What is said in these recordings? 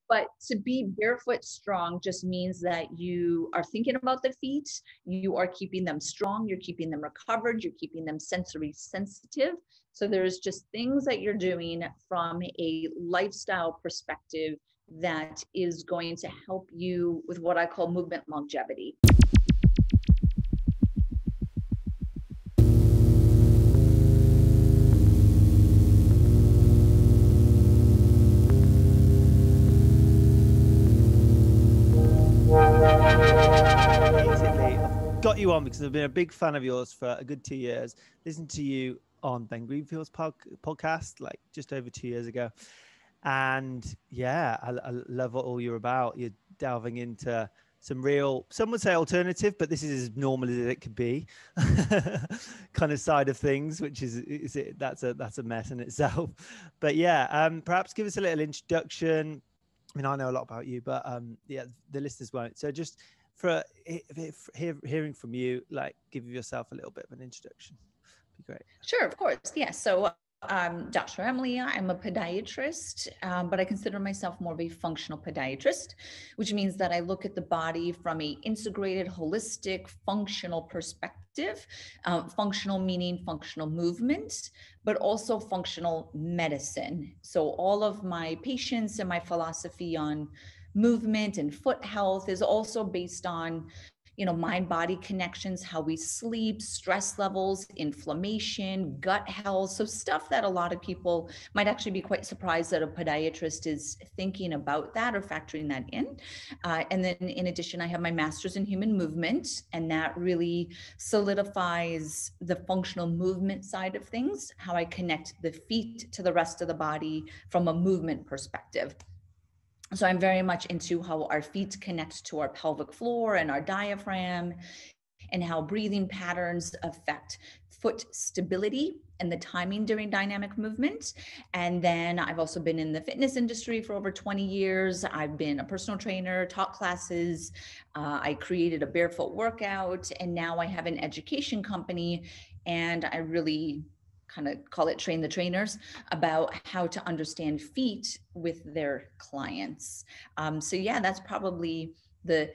But to be barefoot strong just means that you are thinking about the feet, you are keeping them strong, you're keeping them recovered, you're keeping them sensory sensitive. So there's just things that you're doing from a lifestyle perspective that is going to help you with what I call movement longevity. Basically, I've got you on because I've been a big fan of yours for a good 2 years. Listened to you on Ben Greenfield's podcast like just over 2 years ago. And yeah, I love what all you're about. You're delving into some real, some would say alternative, but this is as normal as it could be kind of side of things, which that's a mess in itself. But yeah, perhaps give us a little introduction. I mean, I know a lot about you, but yeah, the listeners won't. So just for hearing from you, like give yourself a little bit of an introduction. Be great. Sure, of course. Yeah. So Dr. Emily, I'm a podiatrist, but I consider myself more of a functional podiatrist, which means that I look at the body from a integrated, holistic, functional perspective. Functional meaning functional movement, but also functional medicine. So all of my patients and my philosophy on movement and foot health is also based on mind body connections, how we sleep, stress levels, inflammation, gut health. So stuff that a lot of people might actually be quite surprised that a podiatrist is thinking about that or factoring that in. And then in addition, I have my master's in human movement, and that really solidifies the functional movement side of things, how I connect the feet to the rest of the body from a movement perspective. So I'm very much into how our feet connect to our pelvic floor and our diaphragm, and how breathing patterns affect foot stability and the timing during dynamic movement. And then I've also been in the fitness industry for over 20 years. I've been a personal trainer, taught classes. I created a barefoot workout, and now I have an education company, and I really kind of call it train the trainers about how to understand feet with their clients. So yeah, that's probably the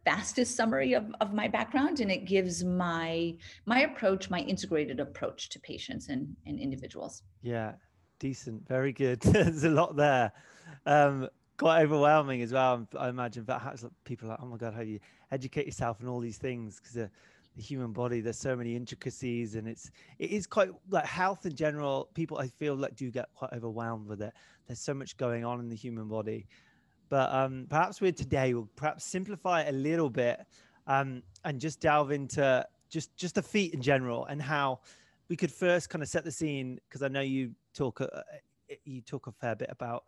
fastest summary of my background, and it gives my approach, my integrated approach to patients and individuals. Yeah, decent, very good. There's a lot there. Quite overwhelming as well. I imagine perhaps people are like, oh my God, how do you educate yourself on all these things? Because the human body, there's so many intricacies, and it is quite like health in general. People I feel like do get quite overwhelmed with it. There's so much going on in the human body. But perhaps we'll perhaps simplify it a little bit, and just delve into just the feet in general, and how we could first kind of set the scene, because I know you talk a fair bit about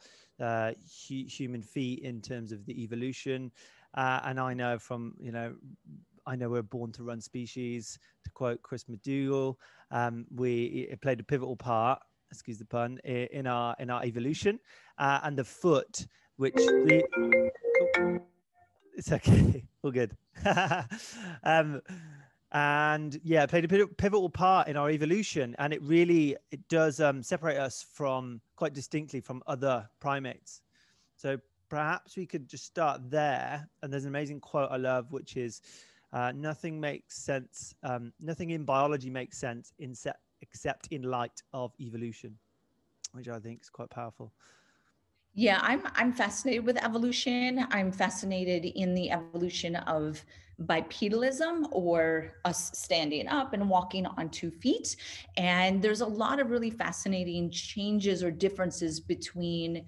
human feet in terms of the evolution, and I know we're born to run species, to quote Chris McDougall. It played a pivotal part, excuse the pun, in our evolution, and the foot, which it's okay, all good. And yeah, it played a pivotal part in our evolution, and it does separate us quite distinctly from other primates. So perhaps we could just start there. And there's an amazing quote I love, which is, nothing makes sense. Nothing in biology makes sense except in light of evolution, which I think is quite powerful. Yeah, I'm fascinated with evolution. I'm fascinated in the evolution of bipedalism, or us standing up and walking on 2 feet. And there's a lot of really fascinating changes or differences between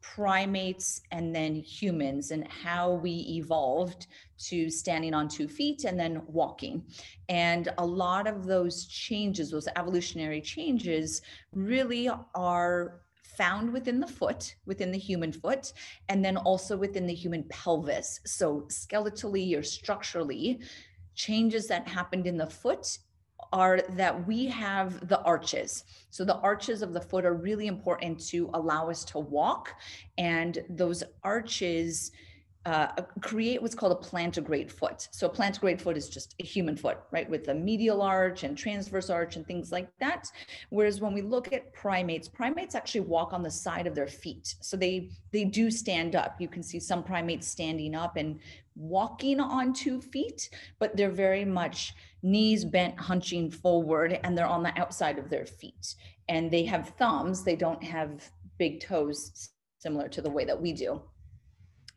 primates and then humans, and how we evolved to standing on 2 feet and then walking. And a lot of those changes, those evolutionary changes, really are found within the foot, within the human foot, and then also within the human pelvis. So skeletally or structurally, changes that happened in the foot are that we have the arches. So the arches of the foot are really important to allow us to walk. And those arches create what's called a plantigrade foot. So a plantigrade foot is just a human foot, right? With a medial arch and transverse arch and things like that. Whereas when we look at primates actually walk on the side of their feet. So they do stand up. You can see some primates standing up and walking on 2 feet, but they're very much knees bent, hunching forward, and they're on the outside of their feet. And they have thumbs. They don't have big toes, similar to the way that we do.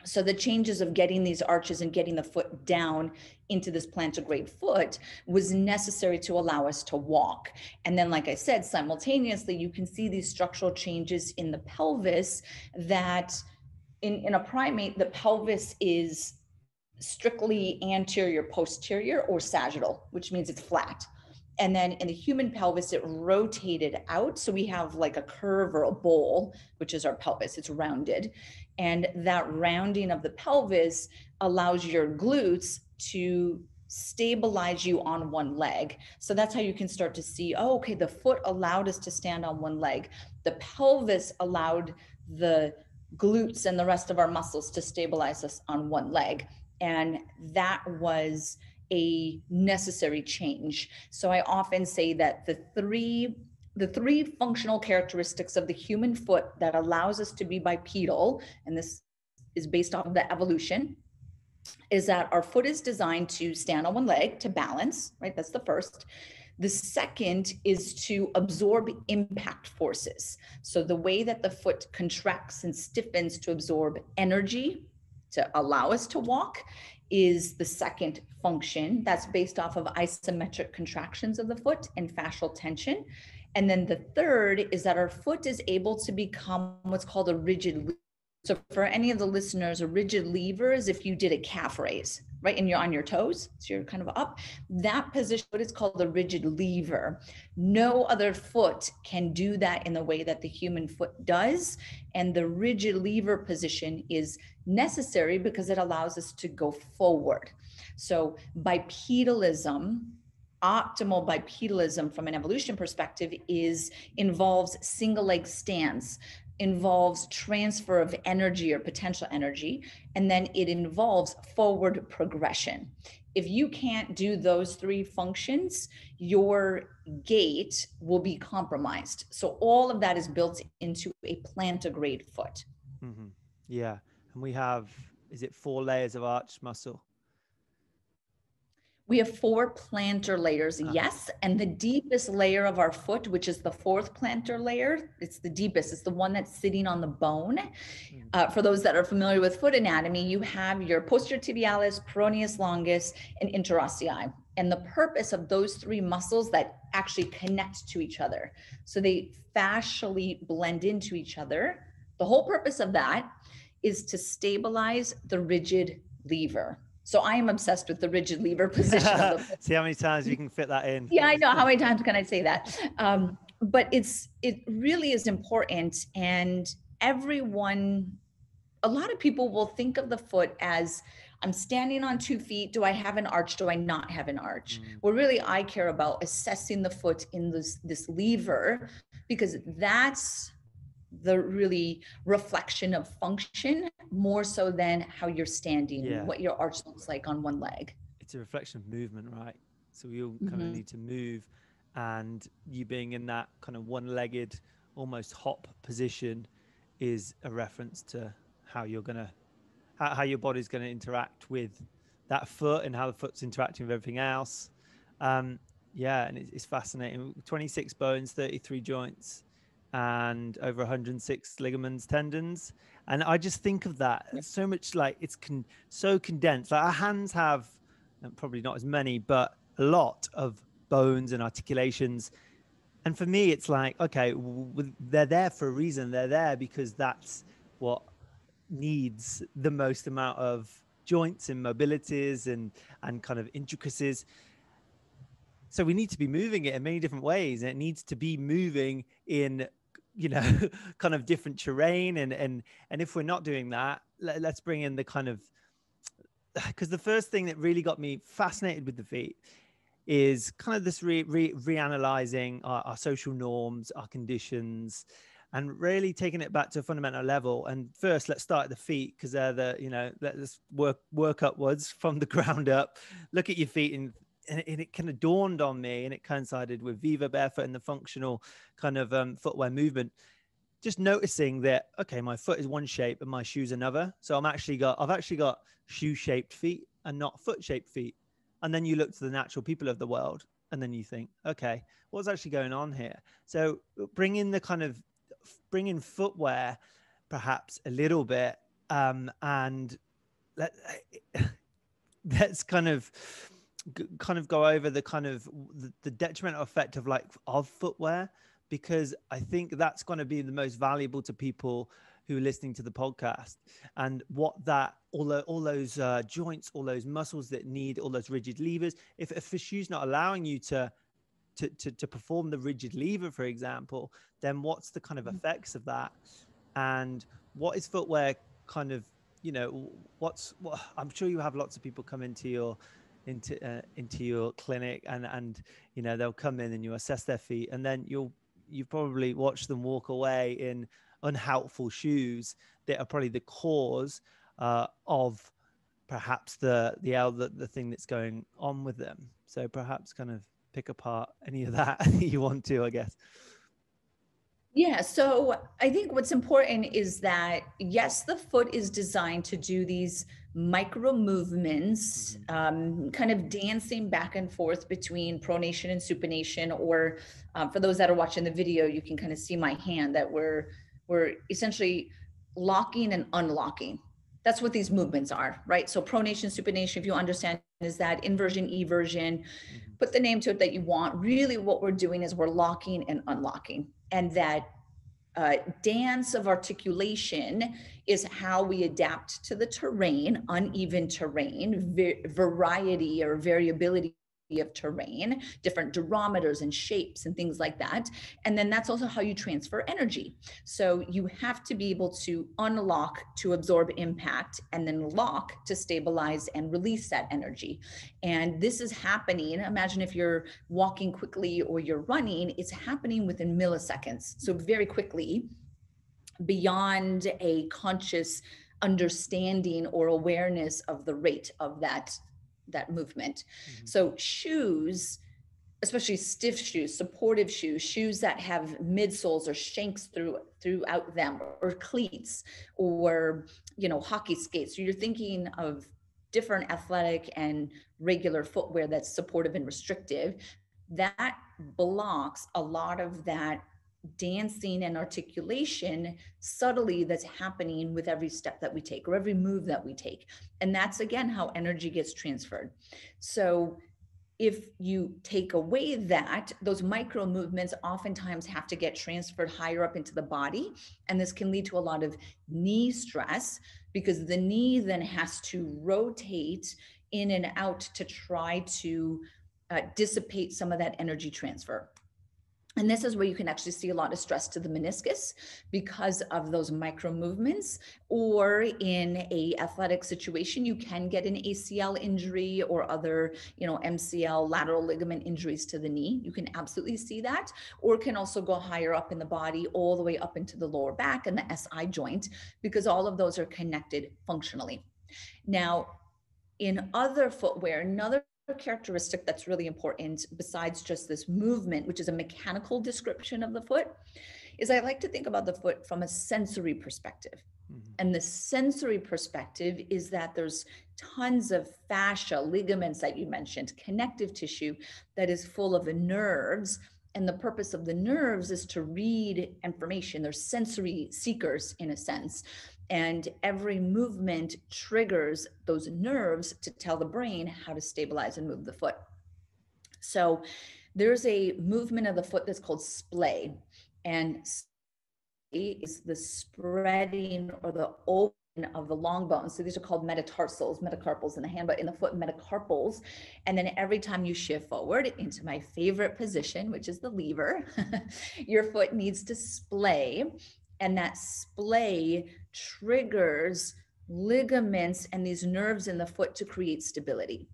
So the changes of getting these arches and getting the foot down into this plantigrade foot was necessary to allow us to walk. And then, like I said, simultaneously, you can see these structural changes in the pelvis that in a primate, the pelvis is strictly anterior, posterior, or sagittal, which means it's flat. And then in the human pelvis, it rotated out. So we have like a curve or a bowl, which is our pelvis. It's rounded. And that rounding of the pelvis allows your glutes to stabilize you on one leg. So that's how you can start to see, oh, okay, the foot allowed us to stand on one leg. The pelvis allowed the glutes and the rest of our muscles to stabilize us on one leg. And that was a necessary change. So I often say that the three functional characteristics of the human foot that allows us to be bipedal, and this is based off of the evolution, is that our foot is designed to stand on one leg, to balance, right? That's the first. The second is to absorb impact forces. So the way that the foot contracts and stiffens to absorb energy to allow us to walk is the second function. That's based off of isometric contractions of the foot and fascial tension. And then the third is that our foot is able to become what's called a rigid lever. So for any of the listeners, a rigid lever is if you did a calf raise, right? And you're on your toes, so you're kind of up. That position, what is called a rigid lever. No other foot can do that in the way that the human foot does. And the rigid lever position is necessary because it allows us to go forward. So bipedalism, optimal bipedalism from an evolution perspective involves single leg stance, involves transfer of energy or potential energy, and then it involves forward progression. If you can't do those three functions, your gait will be compromised. So all of that is built into a plantigrade foot. Mm-hmm. Yeah. And we have, is it 4 layers of arch muscle? We have 4 plantar layers, yes. And the deepest layer of our foot, which is the 4th plantar layer, it's the deepest. It's the one that's sitting on the bone. For those that are familiar with foot anatomy, you have your posterior tibialis, peroneus longus, and interossei. And the purpose of those 3 muscles that actually connect to each other, so they fascially blend into each other, the whole purpose of that is to stabilize the rigid lever. So I am obsessed with the rigid lever position of the foot. See how many times you can fit that in. Yeah, I know. How many times can I say that? But it really is important. And everyone, a lot of people will think of the foot as, I'm standing on 2 feet. Do I have an arch? Do I not have an arch? Well, really, I care about assessing the foot in this lever, because that's the really reflection of function more so than how you're standing, what your arch looks like on one leg. It's a reflection of movement, right? So we all kind of need to move, and you being in that kind of one-legged, almost hop position is a reference to how you're gonna, how your body's gonna interact with that foot and how the foot's interacting with everything else. Yeah, and it's fascinating. 26 bones, 33 joints, and over 106 ligaments, tendons. And I just think of that so much, like it's so condensed. Like our hands have probably not as many, but a lot of bones and articulations. And for me, it's like, okay, they're there for a reason. They're there because that's what needs the most amount of joints and mobilities and kind of intricacies. So we need to be moving it in many different ways. And it needs to be moving in, you know, kind of different terrain. And if we're not doing that, let's bring in the kind of, because the first thing that really got me fascinated with the feet is kind of this reanalyzing our social norms, our conditions, and really taking it back to a fundamental level. And first, let's start at the feet, because they're the, you know, let's work upwards from the ground up. Look at your feet, and it kind of dawned on me, and it coincided with Viva Barefoot and the functional kind of footwear movement. Just noticing that, okay, my foot is one shape and my shoe's another. So I've actually got shoe-shaped feet and not foot-shaped feet. And then you look to the natural people of the world, and then you think, okay, what's actually going on here? So bring in footwear perhaps a little bit, and let's kind of go over the detrimental effect of footwear, because I think that's going to be the most valuable to people who are listening to the podcast, and what that all those joints, all those muscles that need all those rigid levers. If a shoe's not allowing you to perform the rigid lever, for example, then what's the kind of effects of that? And what is footwear kind of, you know, what I'm sure you have lots of people come into your clinic, and you know, they'll come in and you assess their feet, and then you probably watch them walk away in unhelpful shoes that are probably the cause of perhaps the thing that's going on with them. So perhaps kind of pick apart any of that you want to, I guess. Yeah, so I think what's important is that, yes, the foot is designed to do these micro movements, kind of dancing back and forth between pronation and supination, or for those that are watching the video, you can kind of see my hand that we're essentially locking and unlocking. That's what these movements are, right? So pronation, supination, if you understand, is that inversion, eversion, put the name to it that you want. Really what we're doing is we're locking and unlocking. And that dance of articulation is how we adapt to the terrain, uneven terrain, variety or variability of terrain, different durometers and shapes and things like that. And then that's also how you transfer energy. So you have to be able to unlock to absorb impact, and then lock to stabilize and release that energy. And this is happening. Imagine if you're walking quickly or you're running, it's happening within milliseconds. So very quickly, beyond a conscious understanding or awareness of the rate of that movement. So shoes, especially stiff shoes, supportive shoes, shoes that have midsoles or shanks throughout them, or cleats, or, you know, hockey skates. So you're thinking of different athletic and regular footwear that's supportive and restrictive. That blocks a lot of that dancing and articulation subtly that's happening with every step that we take or every move that we take. And that's, again, how energy gets transferred. So if you take away that, those micro movements oftentimes have to get transferred higher up into the body. And this can lead to a lot of knee stress, because the knee then has to rotate in and out to try to dissipate some of that energy transfer. And this is where you can actually see a lot of stress to the meniscus because of those micro movements. Or in a athletic situation, you can get an ACL injury or other, you know, MCL, lateral ligament injuries to the knee. You can absolutely see that. Or it can also go higher up in the body, all the way up into the lower back and the SI joint, because all of those are connected functionally. Now, in other footwear, another characteristic that's really important, besides just this movement, which is a mechanical description of the foot, is I like to think about the foot from a sensory perspective. And the sensory perspective is that there's tons of fascia, ligaments that you mentioned, connective tissue that is full of nerves. And the purpose of the nerves is to read information. They're sensory seekers in a sense. And every movement triggers those nerves to tell the brain how to stabilize and move the foot. So there's a movement of the foot that's called splay. And splay is the spreading or the opening of the long bones. So these are called metacarpals in the hand, but in the foot, metacarpals. And then every time you shift forward into my favorite position, which is the lever, your foot needs to splay. And that splay triggers ligaments and these nerves in the foot to create stability.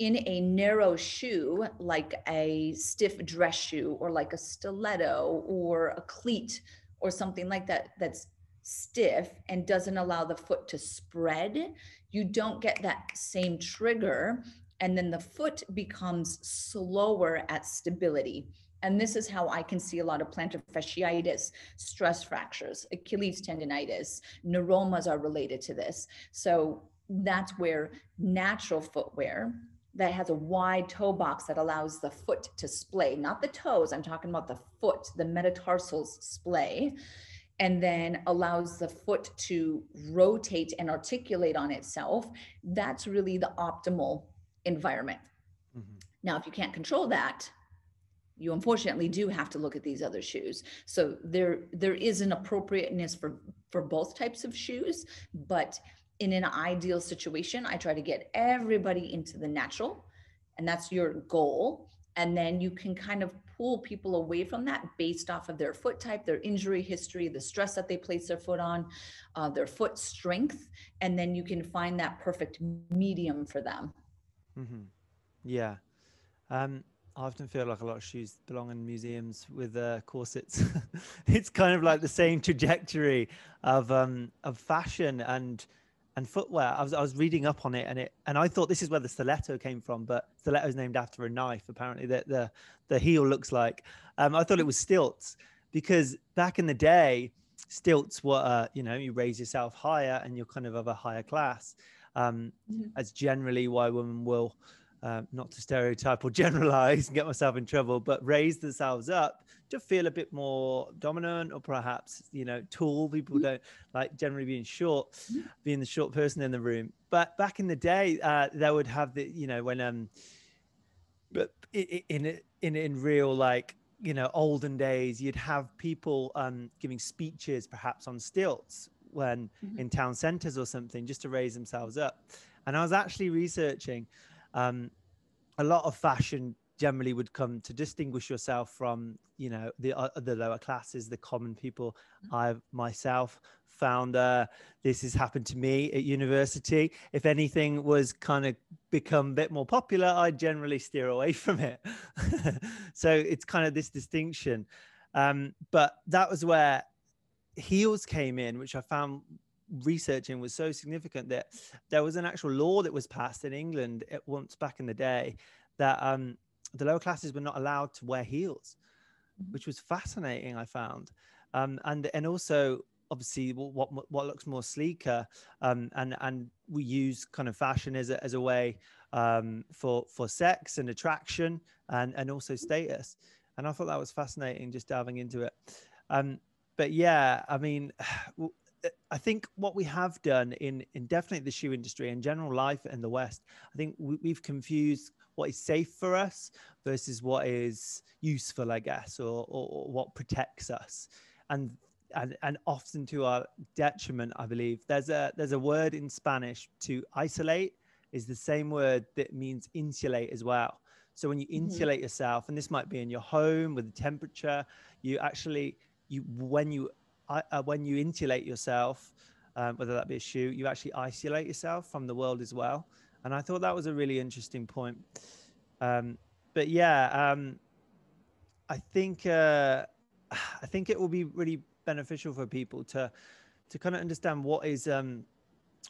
In a narrow shoe, like a stiff dress shoe, or like a stiletto or a cleat, or something like that that's stiff and doesn't allow the foot to spread, you don't get that same trigger. And then the foot becomes slower at stability. And this is how I can see a lot of plantar fasciitis, stress fractures, Achilles tendonitis, neuromas are related to this. So that's where natural footwear that has a wide toe box that allows the foot to splay, not the toes, I'm talking about the foot, the metatarsals splay, and then allows the foot to rotate and articulate on itself. That's really the optimal environment. Mm-hmm. Now, if you can't control that, you unfortunately do have to look at these other shoes. So there is an appropriateness for both types of shoes, but in an ideal situation, I try to get everybody into the natural, and that's your goal. And then you can kind of pull people away from that based off of their foot type, their injury history, the stress that they place their foot on, their foot strength, and then you can find that perfect medium for them. Mm-hmm. Yeah. I often feel like a lot of shoes belong in museums with corsets. It's kind of like the same trajectory of fashion and footwear. I was reading up on it, and I thought this is where the stiletto came from, but stiletto is named after a knife. Apparently, that the heel looks like. I thought it was stilts, because back in the day, stilts were you raise yourself higher and you're kind of a higher class. That's generally why women will. Not to stereotype or generalize and get myself in trouble, but raise themselves up to feel a bit more dominant, or perhaps, tall. People don't like generally being the short person in the room. But back in the day, they would have but in real, like, olden days, you'd have people giving speeches perhaps on stilts when in town centers or something, just to raise themselves up. And I was actually researching, a lot of fashion generally would come to distinguish yourself from, the lower classes, the common people. I myself found this has happened to me at university. If anything was kind of become a bit more popular, I generally steer away from it. So it's kind of this distinction. But that was where heels came in, which I found researching was so significant, that there was an actual law that was passed in England once back in the day that the lower classes were not allowed to wear heels, which was fascinating, I found. And also, obviously, what looks more sleeker, and we use kind of fashion as a way for sex and attraction, and also status. And I thought that was fascinating, just diving into it. But yeah, I mean, I think what we have done in definitely the shoe industry and general life in the West, I think we've confused what is safe for us versus what is useful, I guess, or what protects us. And often to our detriment, I believe. There's a word in Spanish, to isolate is the same word that means insulate as well. So when you insulate yourself, and this might be in your home with the temperature, when you insulate yourself, whether that be a shoe, you actually isolate yourself from the world as well. And I thought that was a really interesting point. But yeah, I think it will be really beneficial for people to kind of understand what is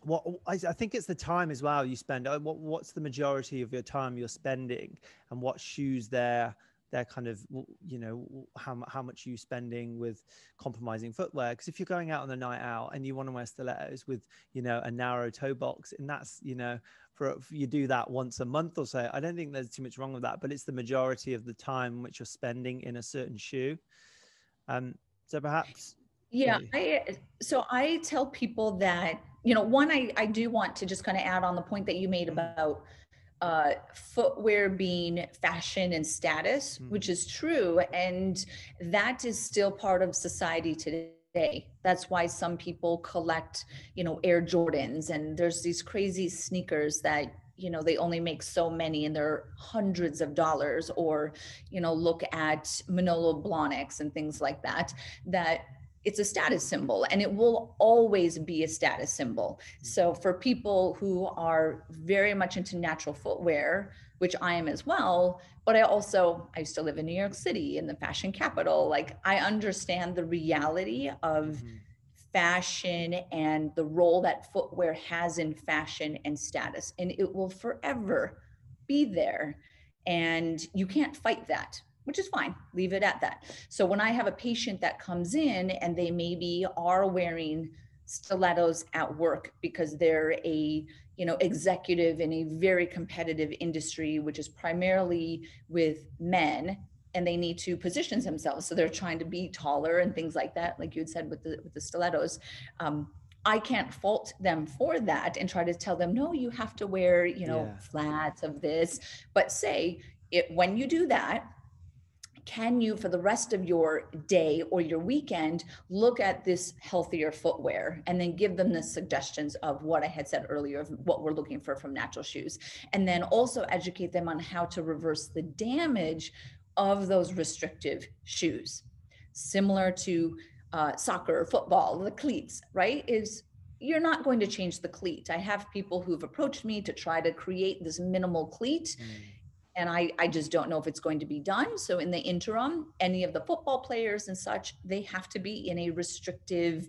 what I think it's the time as well you spend. What's the majority of your time you're spending, and what shoes they're kind of, how much you spending with compromising footwear. Because if you're going out on a night out and you want to wear stilettos with, a narrow toe box, and that's, for you do that once a month or so, I don't think there's too much wrong with that, but it's the majority of the time which you're spending in a certain shoe. So perhaps. Yeah. So I tell people that, one, I do want to just kind of add on the point that you made about footwear being fashion and status, which is true. And that is still part of society today. That's why some people collect, Air Jordans, and there's these crazy sneakers that, they only make so many and they're hundreds of dollars, or, look at Manolo Blahniks and things like that, it's a status symbol, and it will always be a status symbol. So for people who are very much into natural footwear, which I am as well, but I used to live in New York City, in the fashion capital. Like, I understand the reality of fashion and the role that footwear has in fashion and status, and it will forever be there. And you can't fight that, which is fine. Leave it at that. So when I have a patient that comes in and they maybe are wearing stilettos at work because they're a executive in a very competitive industry, which is primarily with men, and they need to position themselves, so they're trying to be taller and things like that, like you had said with the stilettos. I can't fault them for that and try to tell them, no, you have to wear flats of this. But say it, when you do that, can you, for the rest of your day or your weekend, look at this healthier footwear, and then give them the suggestions of what I had said earlier, of what we're looking for from natural shoes. And then also educate them on how to reverse the damage of those restrictive shoes. Similar to soccer, football, the cleats, right? Is you're not going to change the cleat. I have people who've approached me to try to create this minimal cleat. And I just don't know if it's going to be done. So in the interim, any of the football players and such, they have to be in a restrictive,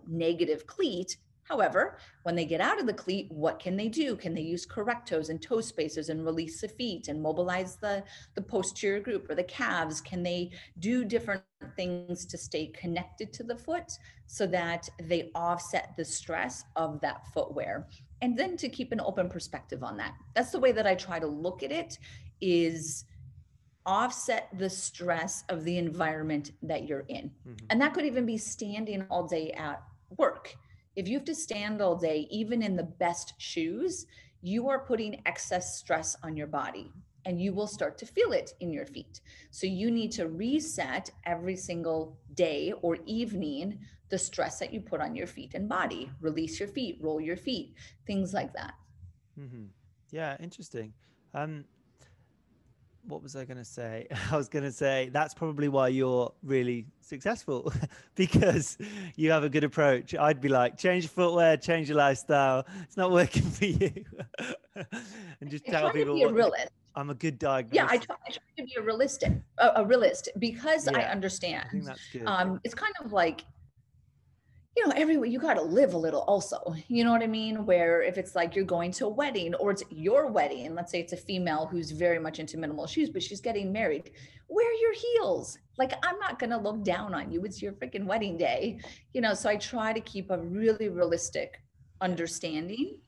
negative cleat. However, when they get out of the cleat, what can they do? Can they use correctos and toe spacers and release the feet and mobilize the posterior group or the calves? Can they do different things to stay connected to the foot so that they offset the stress of that footwear? And then to keep an open perspective on that. That's the way that I try to look at it, is offset the stress of the environment that you're in. And that could even be standing all day at work. If you have to stand all day, even in the best shoes, you are putting excess stress on your body, and you will start to feel it in your feet. So you need to reset every single day or evening the stress that you put on your feet and body. Release your feet, roll your feet, things like that. Yeah, interesting. What was I going to say? I was going to say that's probably why you're really successful, because you have a good approach. I'd be like, change your footwear, change your lifestyle. It's not working for you. And just tell people to be a realist. I'm a good diagnosis. Yeah, I try to be a realist, because I understand. I think that's good. It's kind of like, everywhere you got to live a little also, you know what I mean? Where if it's like you're going to a wedding, or it's your wedding, let's say it's a female who's very much into minimal shoes, but she's getting married, wear your heels. Like, I'm not going to look down on you. It's your freaking wedding day, so I try to keep a really realistic understanding,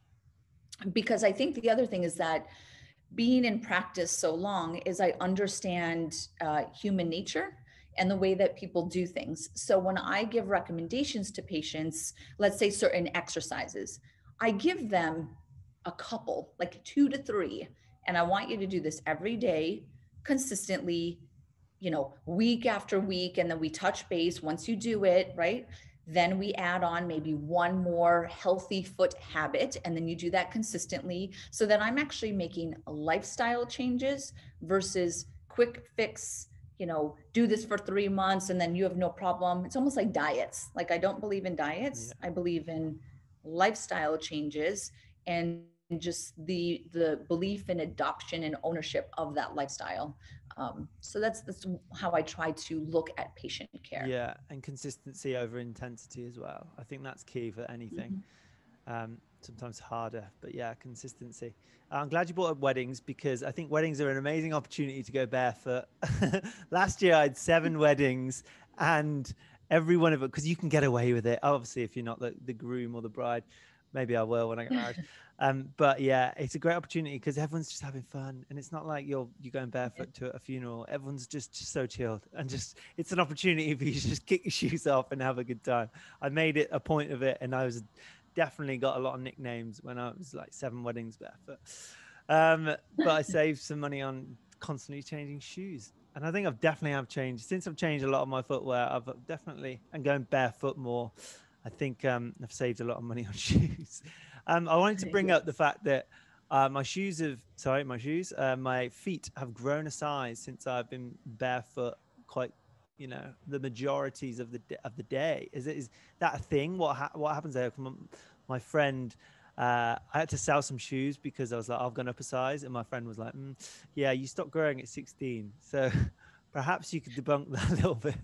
because I think the other thing is that being in practice so long is I understand human nature and the way that people do things. So when I give recommendations to patients, let's say certain exercises, I give them a couple, like 2 to 3, and I want you to do this every day, consistently, week after week, and then we touch base once you do it, right? Then we add on maybe one more healthy foot habit, and then you do that consistently, so that I'm actually making lifestyle changes versus quick fix, do this for 3 months and then you have no problem. It's almost like diets. Like, I don't believe in diets. I believe in lifestyle changes, and just the belief in adoption and ownership of that lifestyle. So that's how I try to look at patient care. Yeah, and consistency over intensity as well. I think that's key for anything. Sometimes harder, but yeah, consistency. I'm glad you brought up weddings, because I think weddings are an amazing opportunity to go barefoot. Last year I had 7 weddings, and every one of it, because you can get away with it. Obviously, if you're not the groom or the bride, maybe I will when I get married. But yeah, it's a great opportunity because everyone's just having fun, and it's not like you're going barefoot to a funeral. Everyone's just so chilled, and it's an opportunity for you to just kick your shoes off and have a good time. I made it a point of it, and I was definitely got a lot of nicknames when I was like 7 weddings barefoot. But I saved some money on constantly changing shoes. And I think I've definitely changed since I've changed a lot of my footwear. I've definitely, and going barefoot more, I think I've saved a lot of money on shoes. I wanted to bring up the fact that my feet have grown a size since I've been barefoot quite you know, the majorities of the day? Is that a thing? What happens there? My friend, I had to sell some shoes because I was like, I've gone up a size, and my friend was like, yeah, you stopped growing at 16. So perhaps you could debunk that a little bit.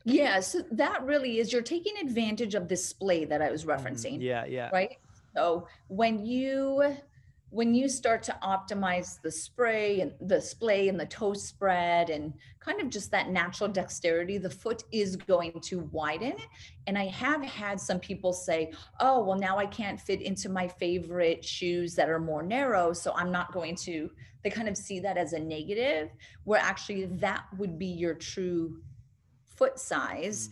Yeah, so that really is, you're taking advantage of this splay that I was referencing, Yeah. right? So when you start to optimize the spray and the splay and the toe spread and kind of just that natural dexterity, the foot is going to widen. And I have had some people say, oh, well, now I can't fit into my favorite shoes that are more narrow, so I'm not going to. They kind of see that as a negative, where actually that would be your true foot size.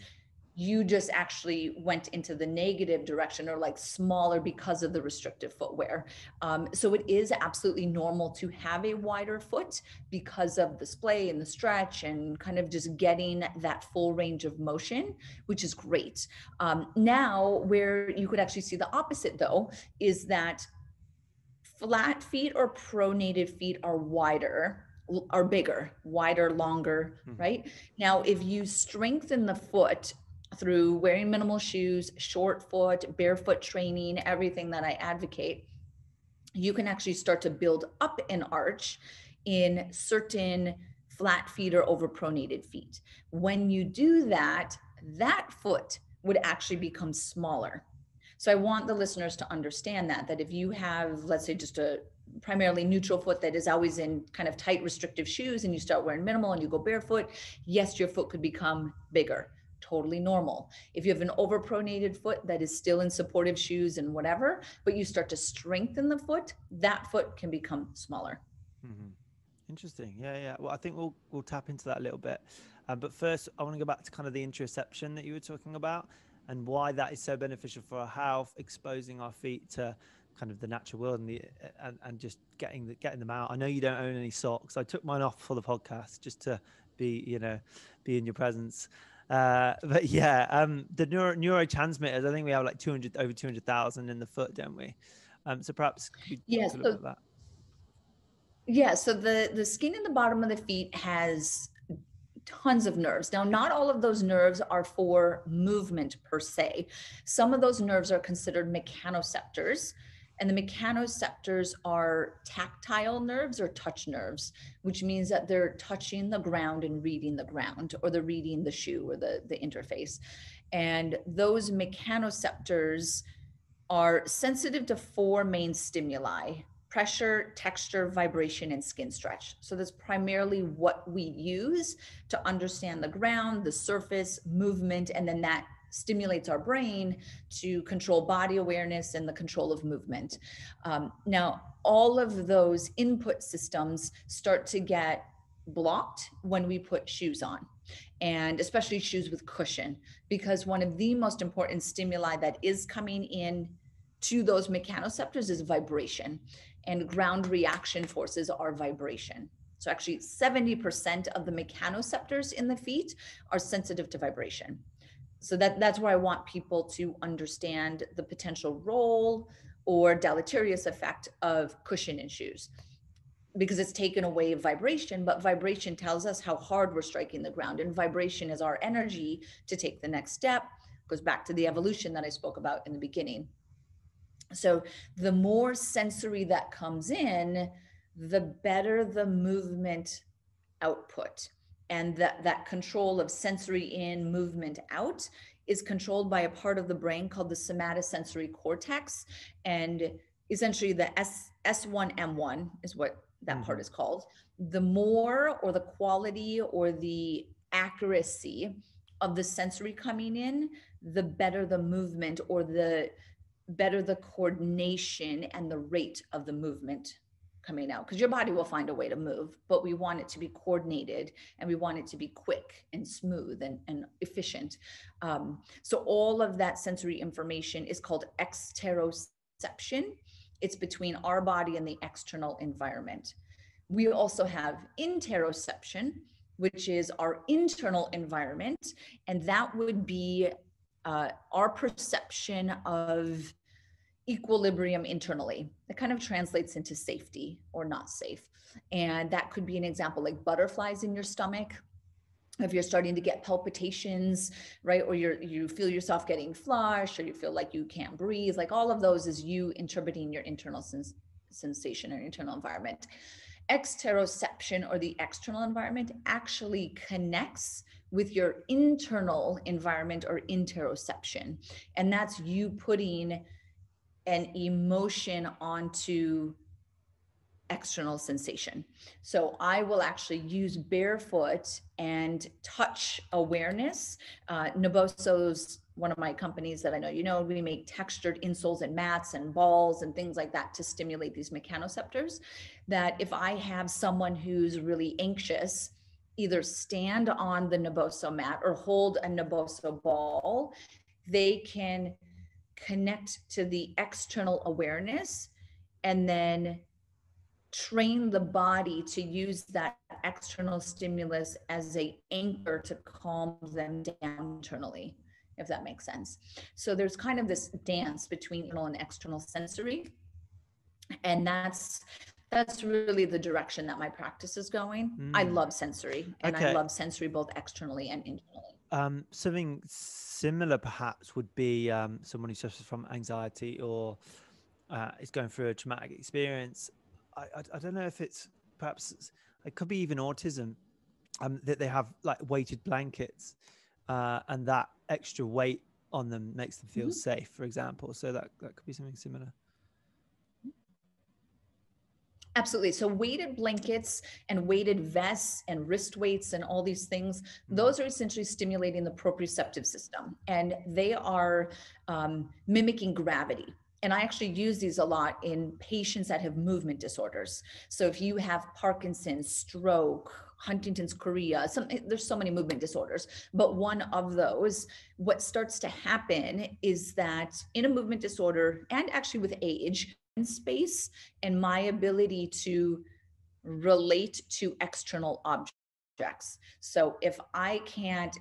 You just actually went into the negative direction, or like smaller, because of the restrictive footwear. So it is absolutely normal to have a wider foot because of the splay and the stretch and kind of just getting that full range of motion, which is great. Now, where you could actually see the opposite though, is that flat feet or pronated feet are wider, are bigger, wider, longer, right? Now, if you strengthen the foot through wearing minimal shoes, short foot, barefoot training, everything that I advocate, you can actually start to build up an arch in certain flat feet or overpronated feet. When you do that, that foot would actually become smaller. So I want the listeners to understand that if you have, let's say, just a primarily neutral foot that is always in kind of tight restrictive shoes, and you start wearing minimal and you go barefoot, yes, your foot could become bigger. Totally normal. If you have an overpronated foot that is still in supportive shoes and whatever, but you start to strengthen the foot, that foot can become smaller. Interesting. Yeah. Well, I think we'll tap into that a little bit. But first, I want to go back to kind of the interoception that you were talking about, and why that is so beneficial for our health, exposing our feet to kind of the natural world and just getting them out. I know you don't own any socks. I took mine off for the podcast just to be in your presence. But yeah, the neurotransmitters, I think we have like over 200,000 in the foot, don't we? So perhaps could we Yes. talk a little bit about that? Yeah, so the skin in the bottom of the feet has tons of nerves. Now, not all of those nerves are for movement per se. Some of those nerves are considered mechanoceptors, and the mechanoceptors are tactile nerves or touch nerves, which means that they're touching the ground and reading the ground, or they're reading the shoe or the interface. And those mechanoceptors are sensitive to four main stimuli: pressure, texture, vibration, and skin stretch. So that's primarily what we use to understand the ground, the surface, movement, and then that stimulates our brain to control body awareness and the control of movement. Now, all of those input systems start to get blocked when we put shoes on, and especially shoes with cushion, because one of the most important stimuli that is coming in to those mechanoceptors is vibration, and ground reaction forces are vibration. So actually 70% of the mechanoceptors in the feet are sensitive to vibration. So that's where I want people to understand the potential role or deleterious effect of cushion in shoes, because it's taken away vibration, but vibration tells us how hard we're striking the ground, and vibration is our energy to take the next step. Goes back to the evolution that I spoke about in the beginning. So the more sensory that comes in, the better the movement output. And that control of sensory in, movement out is controlled by a part of the brain called the somatosensory cortex. And essentially the S1M1 is what that part is called. The more, or the quality or the accuracy of the sensory coming in, the better the movement, or the better the coordination and the rate of the movement coming out. Because your body will find a way to move, but we want it to be coordinated, and we want it to be quick and smooth and efficient. So all of that sensory information is called exteroception. It's between our body and the external environment. We also have interoception, which is our internal environment, and that would be our perception of equilibrium internally. That kind of translates into safety or not safe. And that could be an example like butterflies in your stomach. if you're starting to get palpitations, right? Or you feel yourself getting flushed, or you feel like you can't breathe, like all of those is you interpreting your internal sensation or internal environment. Exteroception, or the external environment, actually connects with your internal environment, or interoception. And that's you putting an emotion onto external sensation. So I will actually use barefoot and touch awareness. NABOSO's one of my companies that I know you know, we make textured insoles and mats and balls and things like that to stimulate these mechanoceptors, that if I have someone who's really anxious, either stand on the NABOSO mat or hold a NABOSO ball, they can connect to the external awareness and then train the body to use that external stimulus as a anchor to calm them down internally, if that makes sense. So there's kind of this dance between internal and external sensory, and that's really the direction that my practice is going. I love sensory, and I love sensory both externally and internally. Something similar perhaps would be someone who suffers from anxiety or is going through a traumatic experience. I don't know if it's perhaps, it could be even autism, that they have like weighted blankets and that extra weight on them makes them feel safe, for example. So that could be something similar. Absolutely. So weighted blankets and weighted vests and wrist weights and all these things, those are essentially stimulating the proprioceptive system, and they are mimicking gravity. And I actually use these a lot in patients that have movement disorders. So if you have Parkinson's, stroke, Huntington's chorea, there's so many movement disorders, but one of those, what starts to happen is that in a movement disorder, and actually with age, space and my ability to relate to external objects. So if I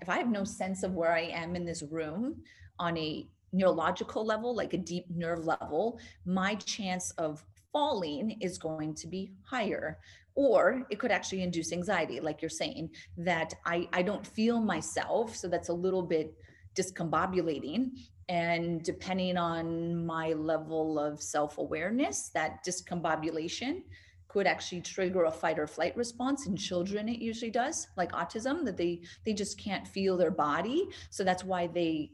have no sense of where I am in this room on a neurological level, like a deep nerve level, my chance of falling is going to be higher. Or it could actually induce anxiety, like you're saying, that I don't feel myself. So that's a little bit discombobulating. And depending on my level of self-awareness, that discombobulation could actually trigger a fight or flight response. In children, it usually does, like autism, that they just can't feel their body. So that's why they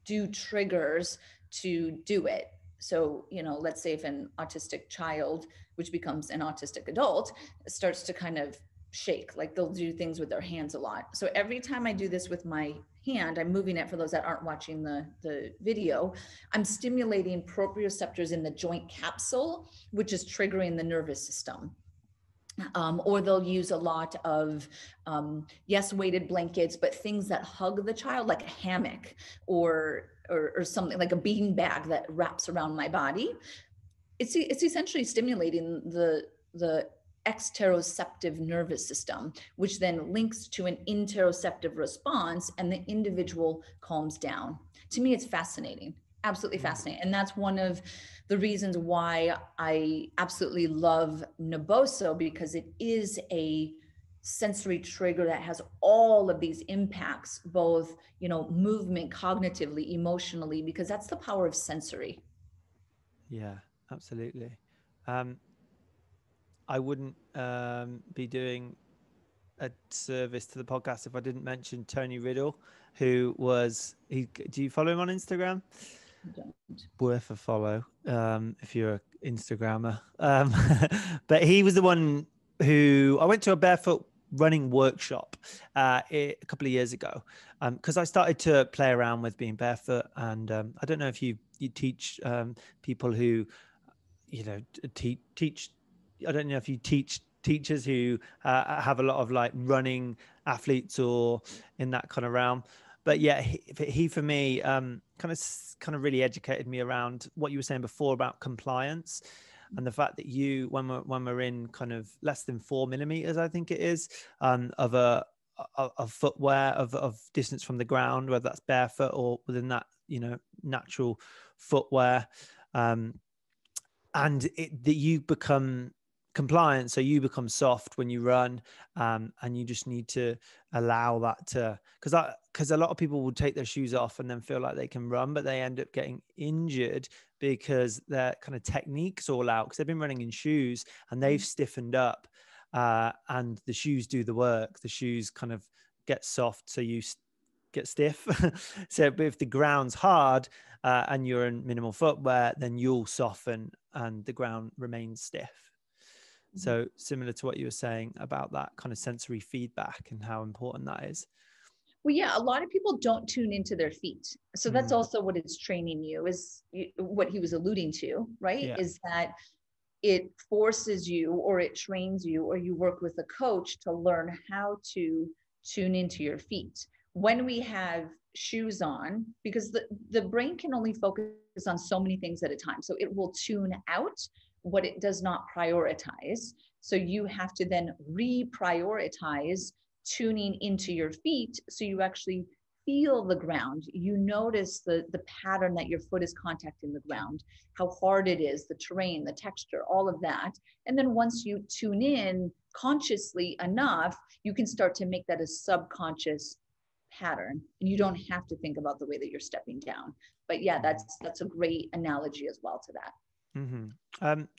do triggers to do it. So, let's say if an autistic child, which becomes an autistic adult, starts to kind of shake, like they'll do things with their hands a lot. So every time I do this with my hand, I'm moving it, for those that aren't watching the video, I'm stimulating proprioceptors in the joint capsule, which is triggering the nervous system. Or they'll use a lot of, yes, weighted blankets, but things that hug the child, like a hammock or something like a bean bag that wraps around my body. It's essentially stimulating the exteroceptive nervous system, which then links to an interoceptive response, and the individual calms down. To me, it's fascinating, absolutely fascinating. And that's one of the reasons why I absolutely love NABOSO, because it is a sensory trigger that has all of these impacts, both, movement, cognitively, emotionally, because that's the power of sensory. Yeah, absolutely. I wouldn't be doing a service to the podcast if I didn't mention Tony Riddle, who was, do you follow him on Instagram? Don't. Worth a follow if you're an Instagrammer. But he was the one who I went to a barefoot running workshop a couple of years ago because I started to play around with being barefoot, and I don't know if you teach people who teach. I don't know if you teach teachers who have a lot of like running athletes or in that kind of realm. But yeah, he for me kind of really educated me around what you were saying before about compliance, and the fact that when we're in kind of less than 4 millimeters, I think it is, of footwear of distance from the ground, whether that's barefoot or within that natural footwear, and that you become compliant, so you become soft when you run, and you just need to allow that to, because a lot of people will take their shoes off and then feel like they can run, but they end up getting injured because their kind of technique's all out, because they've been running in shoes and they've stiffened up, and the shoes do the work. The shoes kind of get soft, so you get stiff. So but if the ground's hard, and you're in minimal footwear, then you'll soften and the ground remains stiff. So similar to what you were saying about that kind of sensory feedback and how important that is. Well, yeah, a lot of people don't tune into their feet. So that's also what it's training you, is what he was alluding to, right? Yeah. Is that it forces you, or it trains you, or you work with a coach to learn how to tune into your feet. When we have shoes on, because the brain can only focus on so many things at a time. So it will tune out what it does not prioritize. So you have to then reprioritize tuning into your feet, so you actually feel the ground. You notice the pattern that your foot is contacting the ground, how hard it is, the terrain, the texture, all of that. And then once you tune in consciously enough, you can start to make that a subconscious pattern, and you don't have to think about the way that you're stepping down. But yeah, that's a great analogy as well to that.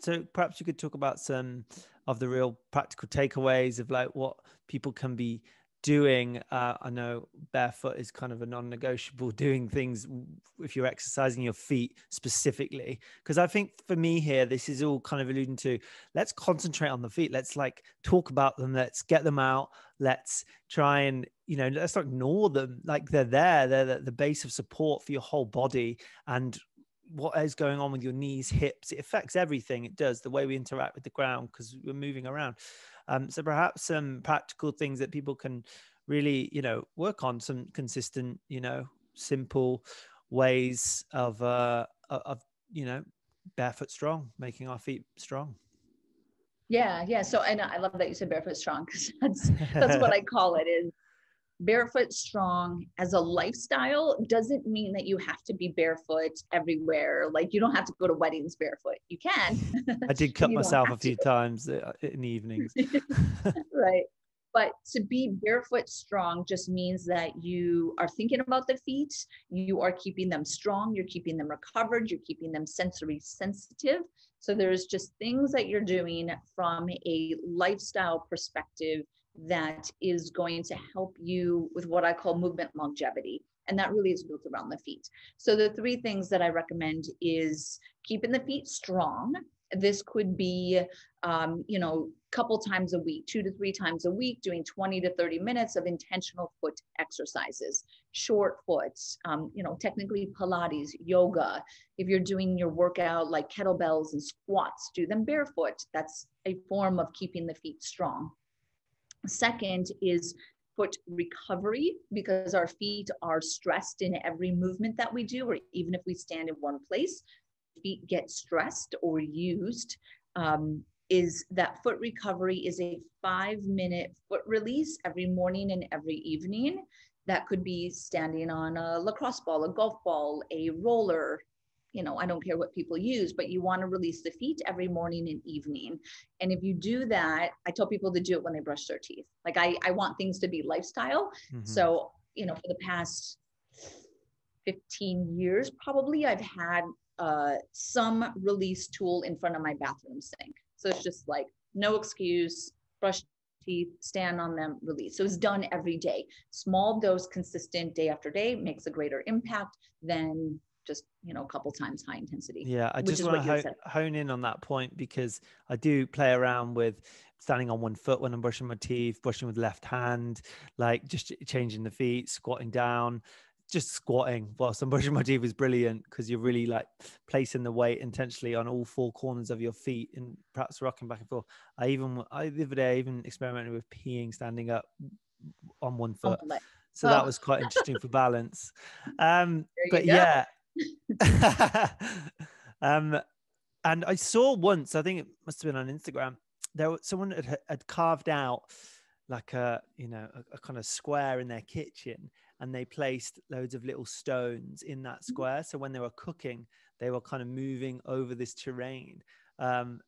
So perhaps you could talk about some of the real practical takeaways of like what people can be doing. I know barefoot is kind of a non-negotiable, doing things if you're exercising your feet specifically, because I think for me here, this is all kind of alluding to, let's concentrate on the feet. Let's like talk about them. Let's get them out. Let's try and, let's not ignore them. Like they're there. They're the base of support for your whole body. And what is going on with your knees, hips, it affects everything. It does, the way we interact with the ground, because we're moving around. So perhaps some practical things that people can really, work on, some consistent, simple ways of barefoot strong, making our feet strong. Yeah. So, and I love that you said barefoot strong, because that's what I call it, is barefoot strong as a lifestyle doesn't mean that you have to be barefoot everywhere. Like you don't have to go to weddings barefoot. You can. I did cut myself a few times in the evenings. Right. But to be barefoot strong just means that you are thinking about the feet, you are keeping them strong, you're keeping them recovered, you're keeping them sensory sensitive. So there's just things that you're doing from a lifestyle perspective that is going to help you with what I call movement longevity. And that really is built around the feet. So the three things that I recommend is keeping the feet strong. This could be, couple times a week, 2 to 3 times a week, doing 20 to 30 minutes of intentional foot exercises, short foot, technically Pilates, yoga. If you're doing your workout like kettlebells and squats, do them barefoot. That's a form of keeping the feet strong. Second is foot recovery, because our feet are stressed in every movement that we do, or even if we stand in one place, feet get stressed or used. Is that foot recovery is a 5-minute foot release every morning and every evening. That could be standing on a lacrosse ball, a golf ball, a roller. I don't care what people use, but you want to release the feet every morning and evening. And if you do that, I tell people to do it when they brush their teeth. Like I want things to be lifestyle. So, for the past 15 years, probably, I've had some release tool in front of my bathroom sink. So it's just like, no excuse, brush teeth, stand on them, release. So it's done every day. Small dose, consistent, day after day makes a greater impact than just, a couple times high intensity. Yeah, I just want to hone in on that point, because I do play around with standing on one foot when I'm brushing my teeth, brushing with left hand, like just changing the feet, squatting down. Just squatting whilst I'm brushing my teeth is brilliant, because you're really like placing the weight intentionally on all 4 corners of your feet and perhaps rocking back and forth. The other day I even experimented with peeing standing up on one foot. So that was quite interesting for balance. But yeah. And I saw once, I think it must have been on Instagram, someone had carved out like a kind of square in their kitchen, and they placed loads of little stones in that square. So when they were cooking, they were kind of moving over this terrain, and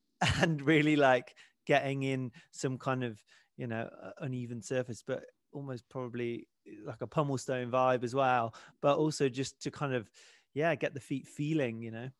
really like getting in some kind of, uneven surface, but almost probably like a pummel stone vibe as well, but also just to kind of, get the feet feeling,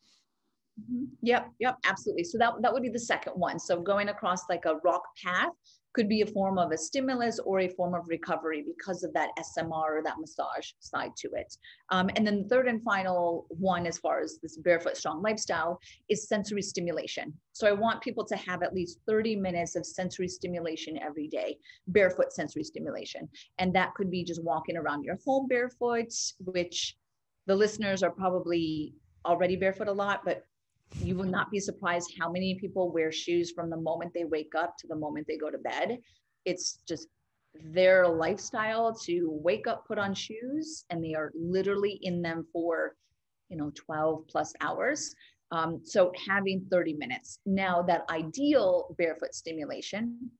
Yep, absolutely. So that would be the second one. So going across like a rock path could be a form of a stimulus or a form of recovery because of that SMR or that massage side to it. And then the third and final one, as far as this barefoot strong lifestyle, is sensory stimulation. So I want people to have at least 30 minutes of sensory stimulation every day, barefoot sensory stimulation. And that could be just walking around your home barefoot, which the listeners are probably already barefoot a lot, but you will not be surprised how many people wear shoes from the moment they wake up to the moment they go to bed. It's just their lifestyle to wake up, put on shoes, and they are literally in them for, 12 plus hours. So having 30 minutes. Now, that ideal barefoot stimulation,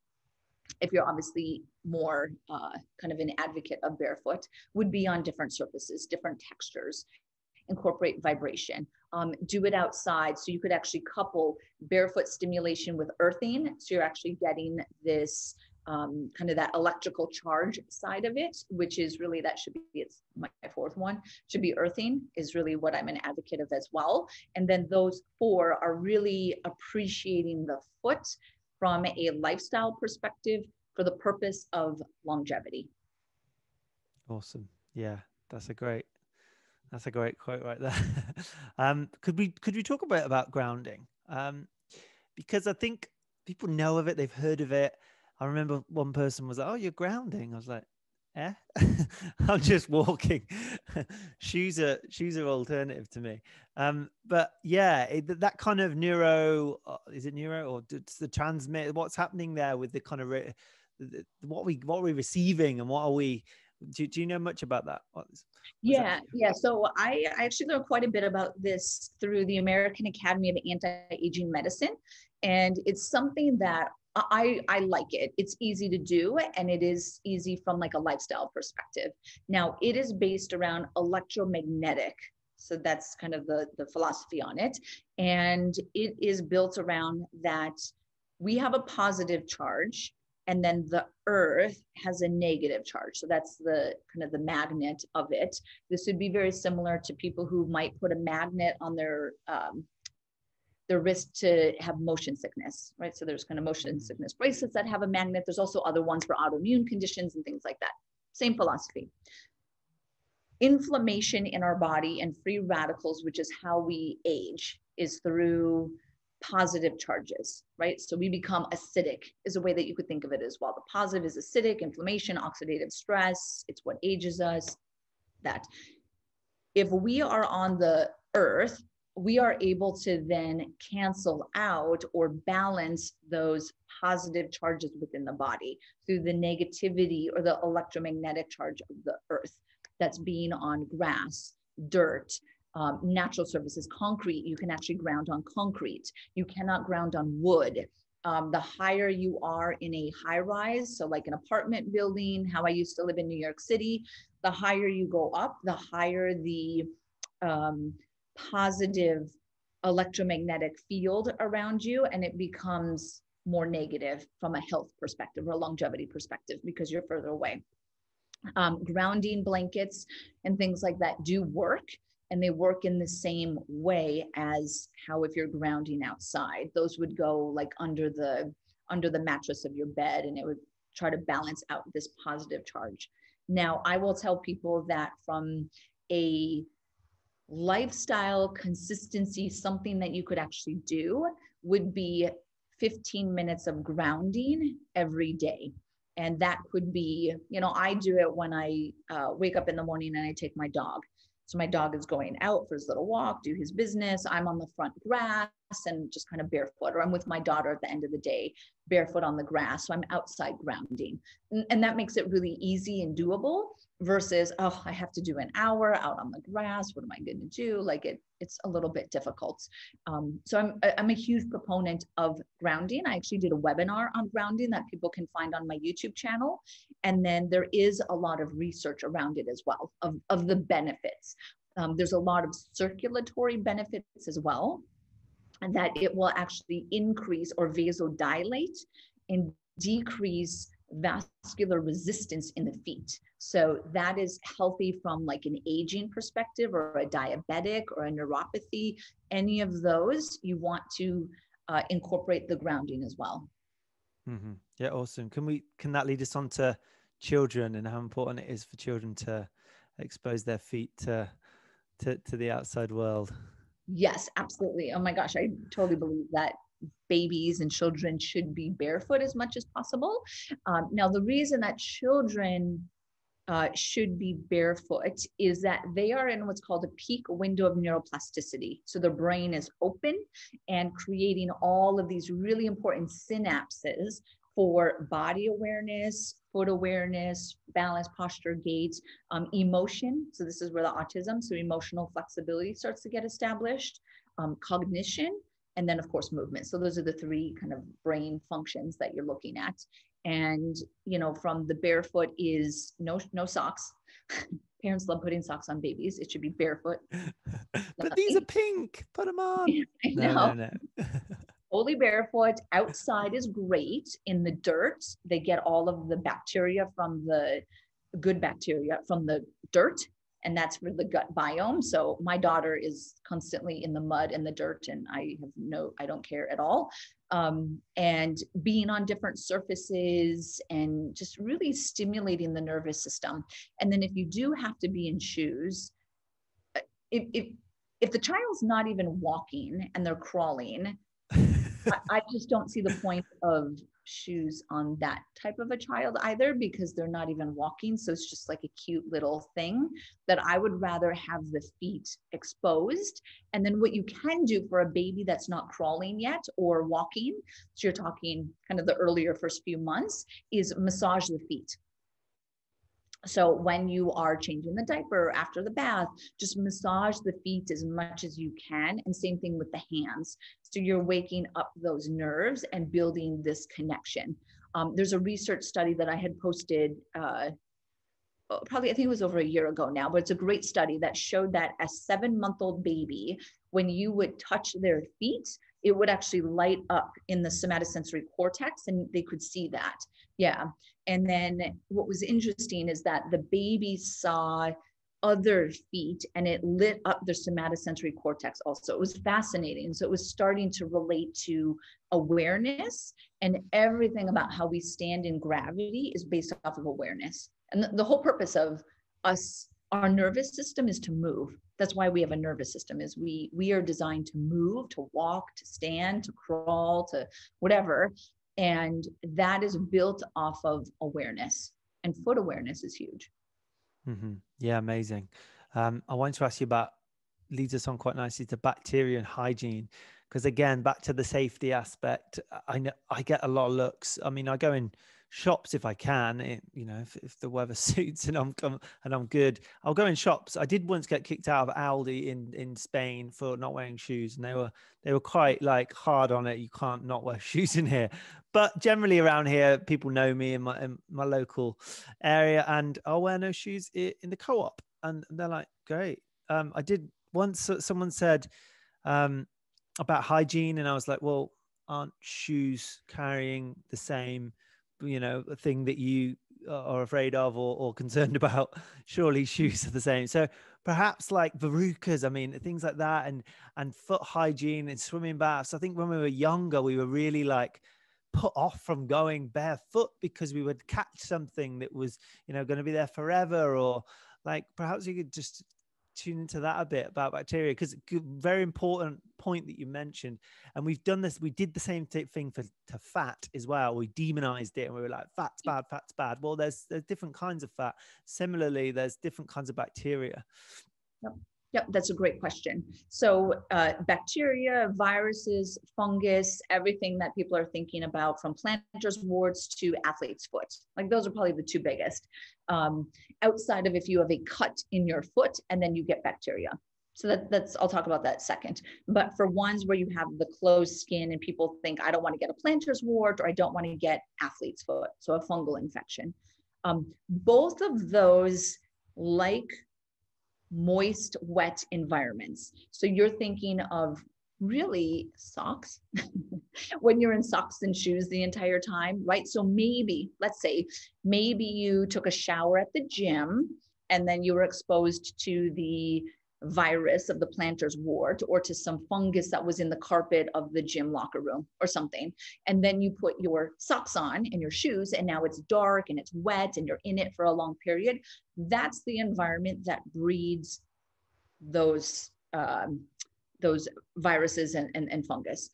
if you're obviously more kind of an advocate of barefoot, would be on different surfaces, different textures. Incorporate vibration, do it outside. So you could actually couple barefoot stimulation with earthing. So you're actually getting this kind of that electrical charge side of it, which is really, that should be, it's my fourth one, should be earthing, is really what I'm an advocate of as well. And then those four are really appreciating the foot from a lifestyle perspective for the purpose of longevity. Awesome. Yeah, that's a great quote right there. Could we talk a bit about grounding? Because I think people know of it, they've heard of it. I remember one person was like, "Oh, you're grounding." I was like, "Eh, I'm just walking." shoes are alternative to me. But yeah, that kind of neuro, is it neuro or the transmit? What's happening there with the kind of what are we receiving and what are we? Do you know much about that? Yeah. So I actually learned quite a bit about this through the American Academy of Anti-Aging Medicine. And it's something that I like it. It's easy to do, and it is easy from like a lifestyle perspective. Now, it is based around electromagnetic. So that's kind of the philosophy on it. And it is built around that we have a positive charge, and then the earth has a negative charge. So that's the kind of the magnet of it. This would be very similar to people who might put a magnet on their wrist to have motion sickness, right? So there's kind of motion sickness bracelets that have a magnet. There's also other ones for autoimmune conditions and things like that. Same philosophy. Inflammation in our body and free radicals, which is how we age, is through positive charges, right? So we become acidic is a way that you could think of it as well. The positive is acidic, inflammation, oxidative stress. It's what ages us. That if we are on the earth, we are able to then cancel out or balance those positive charges within the body through the negativity or the electromagnetic charge of the earth that's being on grass, dirt, natural surfaces, concrete. You can actually ground on concrete. You cannot ground on wood. The higher you are in a high rise, so like an apartment building, how I used to live in New York City, the higher you go up, the higher the positive electromagnetic field around you, and it becomes more negative from a health perspective or a longevity perspective because you're further away. Grounding blankets and things like that do work, and they work in the same way as how if you're grounding outside. Those would go like under the mattress of your bed, and it would try to balance out this positive charge. Now, I will tell people that from a lifestyle consistency, something that you could actually do would be 15 minutes of grounding every day. And that could be, I do it when I wake up in the morning and I take my dog. So my dog is going out for his little walk, do his business. I'm on the front grass and just kind of barefoot, or I'm with my daughter at the end of the day, barefoot on the grass. So I'm outside grounding. And that makes it really easy and doable versus, oh, I have to do an hour out on the grass. What am I going to do? Like it's a little bit difficult. So I'm a huge proponent of grounding. I actually did a webinar on grounding that people can find on my YouTube channel. And then there is a lot of research around it as well of the benefits. There's a lot of circulatory benefits as well. that it will actually increase or vasodilate and decrease vascular resistance in the feet. So that is healthy from like an aging perspective, or a diabetic or a neuropathy. Any of those, you want to incorporate the grounding as well. Mm-hmm. Yeah, awesome. Can that lead us on to children and how important it is for children to expose their feet to the outside world? Yes, absolutely. Oh my gosh, I totally believe that babies and children should be barefoot as much as possible. Now, the reason that children should be barefoot is that they are in what's called a peak window of neuroplasticity. So their brain is open and creating all of these really important synapses for body awareness, foot awareness, balance, posture, gait, emotion. So this is where the autism, so emotional flexibility starts to get established, cognition, and then of course movement. So those are the three kind of brain functions that you're looking at. And, you know, from the barefoot is no socks. Parents love putting socks on babies. It should be barefoot. But these are pink. Put them on. I know. No. Totally barefoot. Outside is great. In the dirt, they get all of the bacteria from the good bacteria from the dirt, and that's for the gut biome. So my daughter is constantly in the mud and the dirt, and I don't care at all. And being on different surfaces and just really stimulating the nervous system. And then if you do have to be in shoes, if the child's not even walking and they're crawling, I just don't see the point of shoes on that type of a child either, because they're not even walking. So it's just like a cute little thing that I would rather have the feet exposed. And then what you can do for a baby that's not crawling yet or walking, so you're talking kind of the earlier first few months, is massage the feet. So when you are changing the diaper after the bath, just massage the feet as much as you can. And same thing with the hands. So you're waking up those nerves and building this connection. There's a research study that I had posted probably, I think it was over a year ago now, but it's a great study that showed that a 7-month-old baby, when you would touch their feet, it would actually light up in the somatosensory cortex, and they could see that. Yeah. And then what was interesting is that the baby saw other feet and it lit up their somatosensory cortex also. It was fascinating. So it was starting to relate to awareness, and everything about how we stand in gravity is based off of awareness. And the whole purpose of us, our nervous system, is to move. That's why we have a nervous system, is we are designed to move, to walk, to stand, to crawl, to whatever. And that is built off of awareness, and foot awareness is huge. Mm-hmm. Yeah, amazing. I wanted to ask you about, leads us on quite nicely to bacteria and hygiene, because again, back to the safety aspect, I know I get a lot of looks. I mean, I go in shops if I can, if the weather suits and I'm good, I'll go in shops. I did once get kicked out of Aldi in Spain for not wearing shoes, and they were quite like hard on it. You can't not wear shoes in here. But generally around here, people know me in my local area, and I'll wear no shoes in the co-op, and they're like, great. I did once. Someone said about hygiene, and I was like, well, aren't shoes carrying the same thing that you are afraid of or concerned about? Surely shoes are the same. So perhaps like verrucas, I mean, things like that, and foot hygiene and swimming baths. I think when we were younger, we were really like put off from going barefoot because we would catch something that was, going to be there forever, or like perhaps you could just tune into that a bit about bacteria, because very important point that you mentioned. And we did the same thing to fat as well. We demonized it and we were like, fat's bad. Well, there's different kinds of fat. Similarly, there's different kinds of bacteria. Yep, that's a great question. So bacteria, viruses, fungus, everything that people are thinking about, from plantar's warts to athlete's foot, like those are probably the two biggest. Outside of if you have a cut in your foot and then you get bacteria. So that's, I'll talk about that second. But for ones where you have the closed skin and people think, I don't want to get a plantar's wart, or I don't want to get athlete's foot, so a fungal infection. Both of those like moist, wet environments. So you're thinking of Really socks when you're in socks and shoes the entire time, right? So maybe, let's say, maybe you took a shower at the gym and then you were exposed to the virus of the plantar's wart or to some fungus that was in the carpet of the gym locker room or something. And then you put your socks on and your shoes, and now it's dark and it's wet and you're in it for a long period. That's the environment that breeds those those viruses and fungus.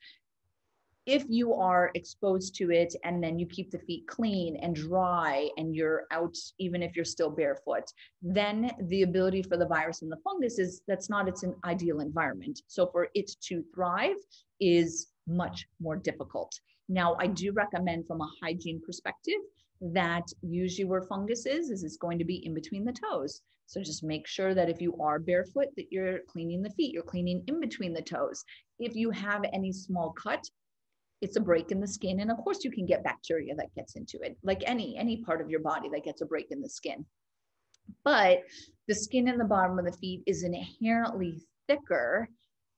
If you are exposed to it and then you keep the feet clean and dry and you're out, even if you're still barefoot, then the ability for the virus and the fungus that's not its an ideal environment. So for it to thrive is much more difficult. Now, I do recommend from a hygiene perspective that usually where fungus is it's going to be in between the toes. So just make sure that if you are barefoot, that you're cleaning the feet, you're cleaning in between the toes. If you have any small cut, it's a break in the skin. And of course you can get bacteria that gets into it, like any part of your body that gets a break in the skin. But the skin in the bottom of the feet is inherently thicker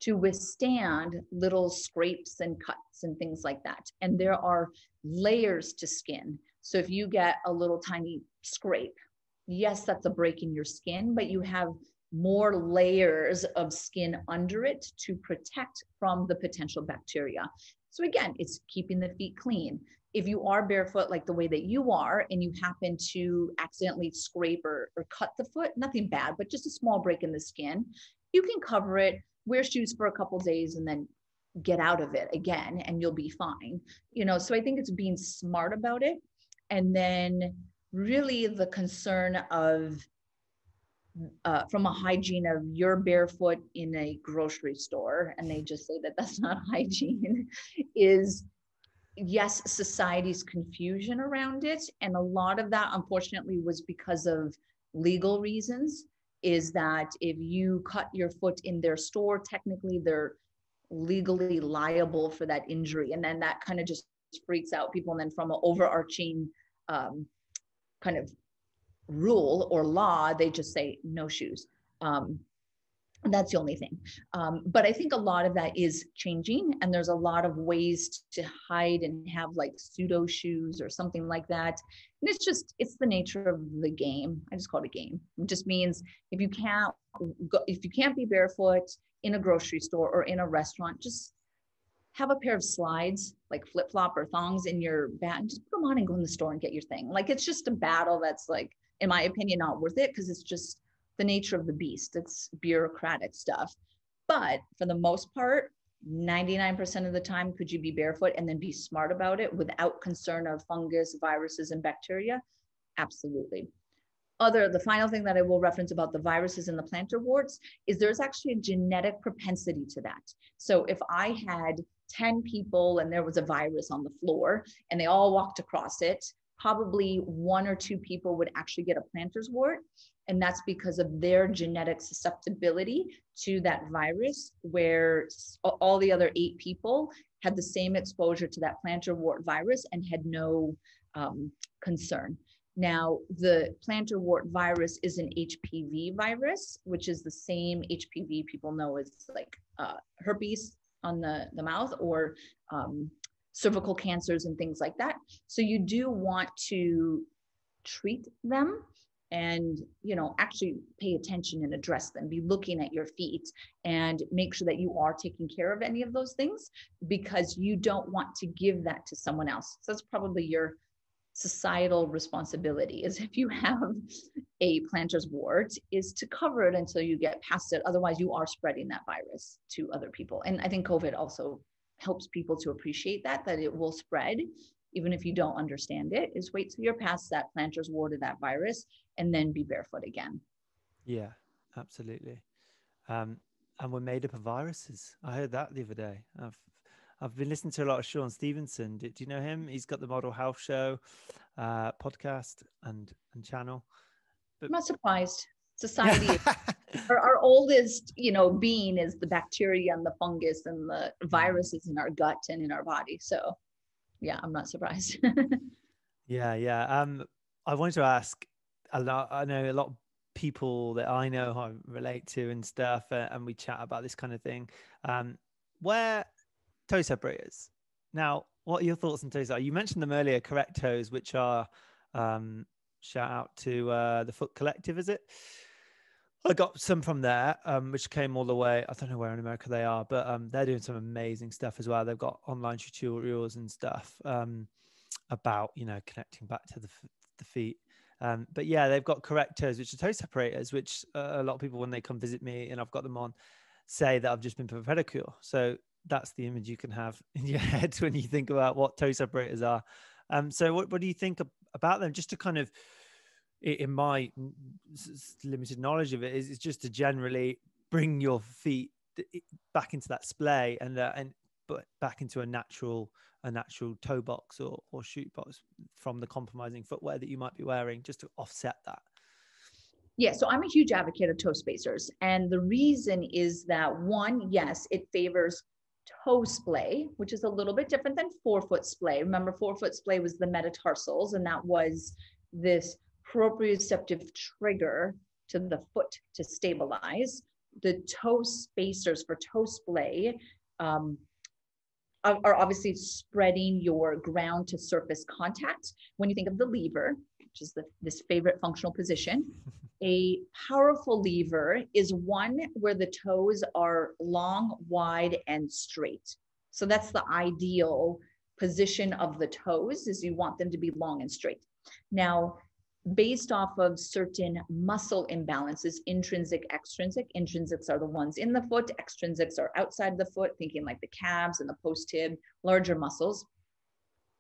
to withstand little scrapes and cuts and things like that. And there are layers to skin. So if you get a little tiny scrape, yes, that's a break in your skin, but you have more layers of skin under it to protect from the potential bacteria. So again, it's keeping the feet clean. If you are barefoot like the way that you are and you happen to accidentally scrape or cut the foot, nothing bad, but just a small break in the skin, you can cover it, wear shoes for a couple of days, and then get out of it again and you'll be fine. So I think it's being smart about it. And then really the concern of from a hygiene of you're barefoot in a grocery store and they just say that that's not hygiene is, yes, society's confusion around it. And a lot of that, unfortunately, was because of legal reasons, is that if you cut your foot in their store, technically they're legally liable for that injury. And then that kind of just freaks out people. And then from an overarching kind of rule or law, they just say no shoes. That's the only thing. But I think a lot of that is changing, and there's a lot of ways to hide and have like pseudo shoes or something like that. And it's the nature of the game. I just call it a game. It just means if you can't be barefoot in a grocery store or in a restaurant, just have a pair of slides, like flip-flop or thongs in your bag, and just put them on and go in the store and get your thing. Like, it's just a battle that's, like, in my opinion, not worth it, because it's just the nature of the beast. It's bureaucratic stuff. But for the most part, 99% of the time, could you be barefoot and then be smart about it without concern of fungus, viruses, and bacteria? Absolutely. The final thing that I will reference about the viruses and the plantar warts is there's actually a genetic propensity to that. So if I had 10 people and there was a virus on the floor and they all walked across it, probably 1 or 2 people would actually get a plantar's wart. And that's because of their genetic susceptibility to that virus, where all the other 8 people had the same exposure to that plantar wart virus and had no concern. Now, the plantar wart virus is an HPV virus, which is the same HPV people know as like herpes on the mouth, or cervical cancers and things like that. So you do want to treat them and, actually pay attention and address them, be looking at your feet and make sure that you are taking care of any of those things, because you don't want to give that to someone else. So that's probably your societal responsibility, is if you have a plantar's wart, is to cover it until you get past it. Otherwise, you are spreading that virus to other people. And I think COVID also helps people to appreciate that it will spread, even if you don't understand it, is wait till you're past that plantar's wart or that virus and then be barefoot again. Yeah, absolutely. And we're made up of viruses. I heard that the other day. I've been listening to a lot of Sean Stevenson. Do you know him? He's got the Model Health Show podcast and channel. But I'm not surprised. Society, our oldest, being is the bacteria and the fungus and the viruses in our gut and in our body. So, yeah, I'm not surprised. Yeah. I wanted to ask a lot. I know a lot of people that I know I relate to and stuff, and we chat about this kind of thing. wear toe separators. Now, what are your thoughts on toe separators? You mentioned them earlier, correct toes, which are, shout out to the Foot Collective, is it? I got some from there, which came all the way. I don't know where in America they are, but they're doing some amazing stuff as well. They've got online tutorials and stuff about, you know, connecting back to the feet. But yeah, they've got correct toes, which are toe separators, which a lot of people, when they come visit me and I've got them on, say that I've just been for a pedicure. So that's the image you can have in your head when you think about what toe separators are. So what do you think about them? Just to kind of, in my limited knowledge of it, is just to generally bring your feet back into that splay and but back into a natural toe box or shoot box from the compromising footwear that you might be wearing, just to offset that. Yeah, so I'm a huge advocate of toe spacers. And the reason is that, one, yes, it favors toe splay, which is a little bit different than forefoot splay. Remember, forefoot splay was the metatarsals, and that was this proprioceptive trigger to the foot to stabilize. The toe spacers for toe splay are obviously spreading your ground to surface contact. When you think of the lever, which is this favorite functional position, a powerful lever is one where the toes are long, wide, and straight. So that's the ideal position of the toes, is you want them to be long and straight. Now, based off of certain muscle imbalances, intrinsic, extrinsic. Intrinsics are the ones in the foot, extrinsics are outside the foot, thinking like the calves and the post tib, larger muscles.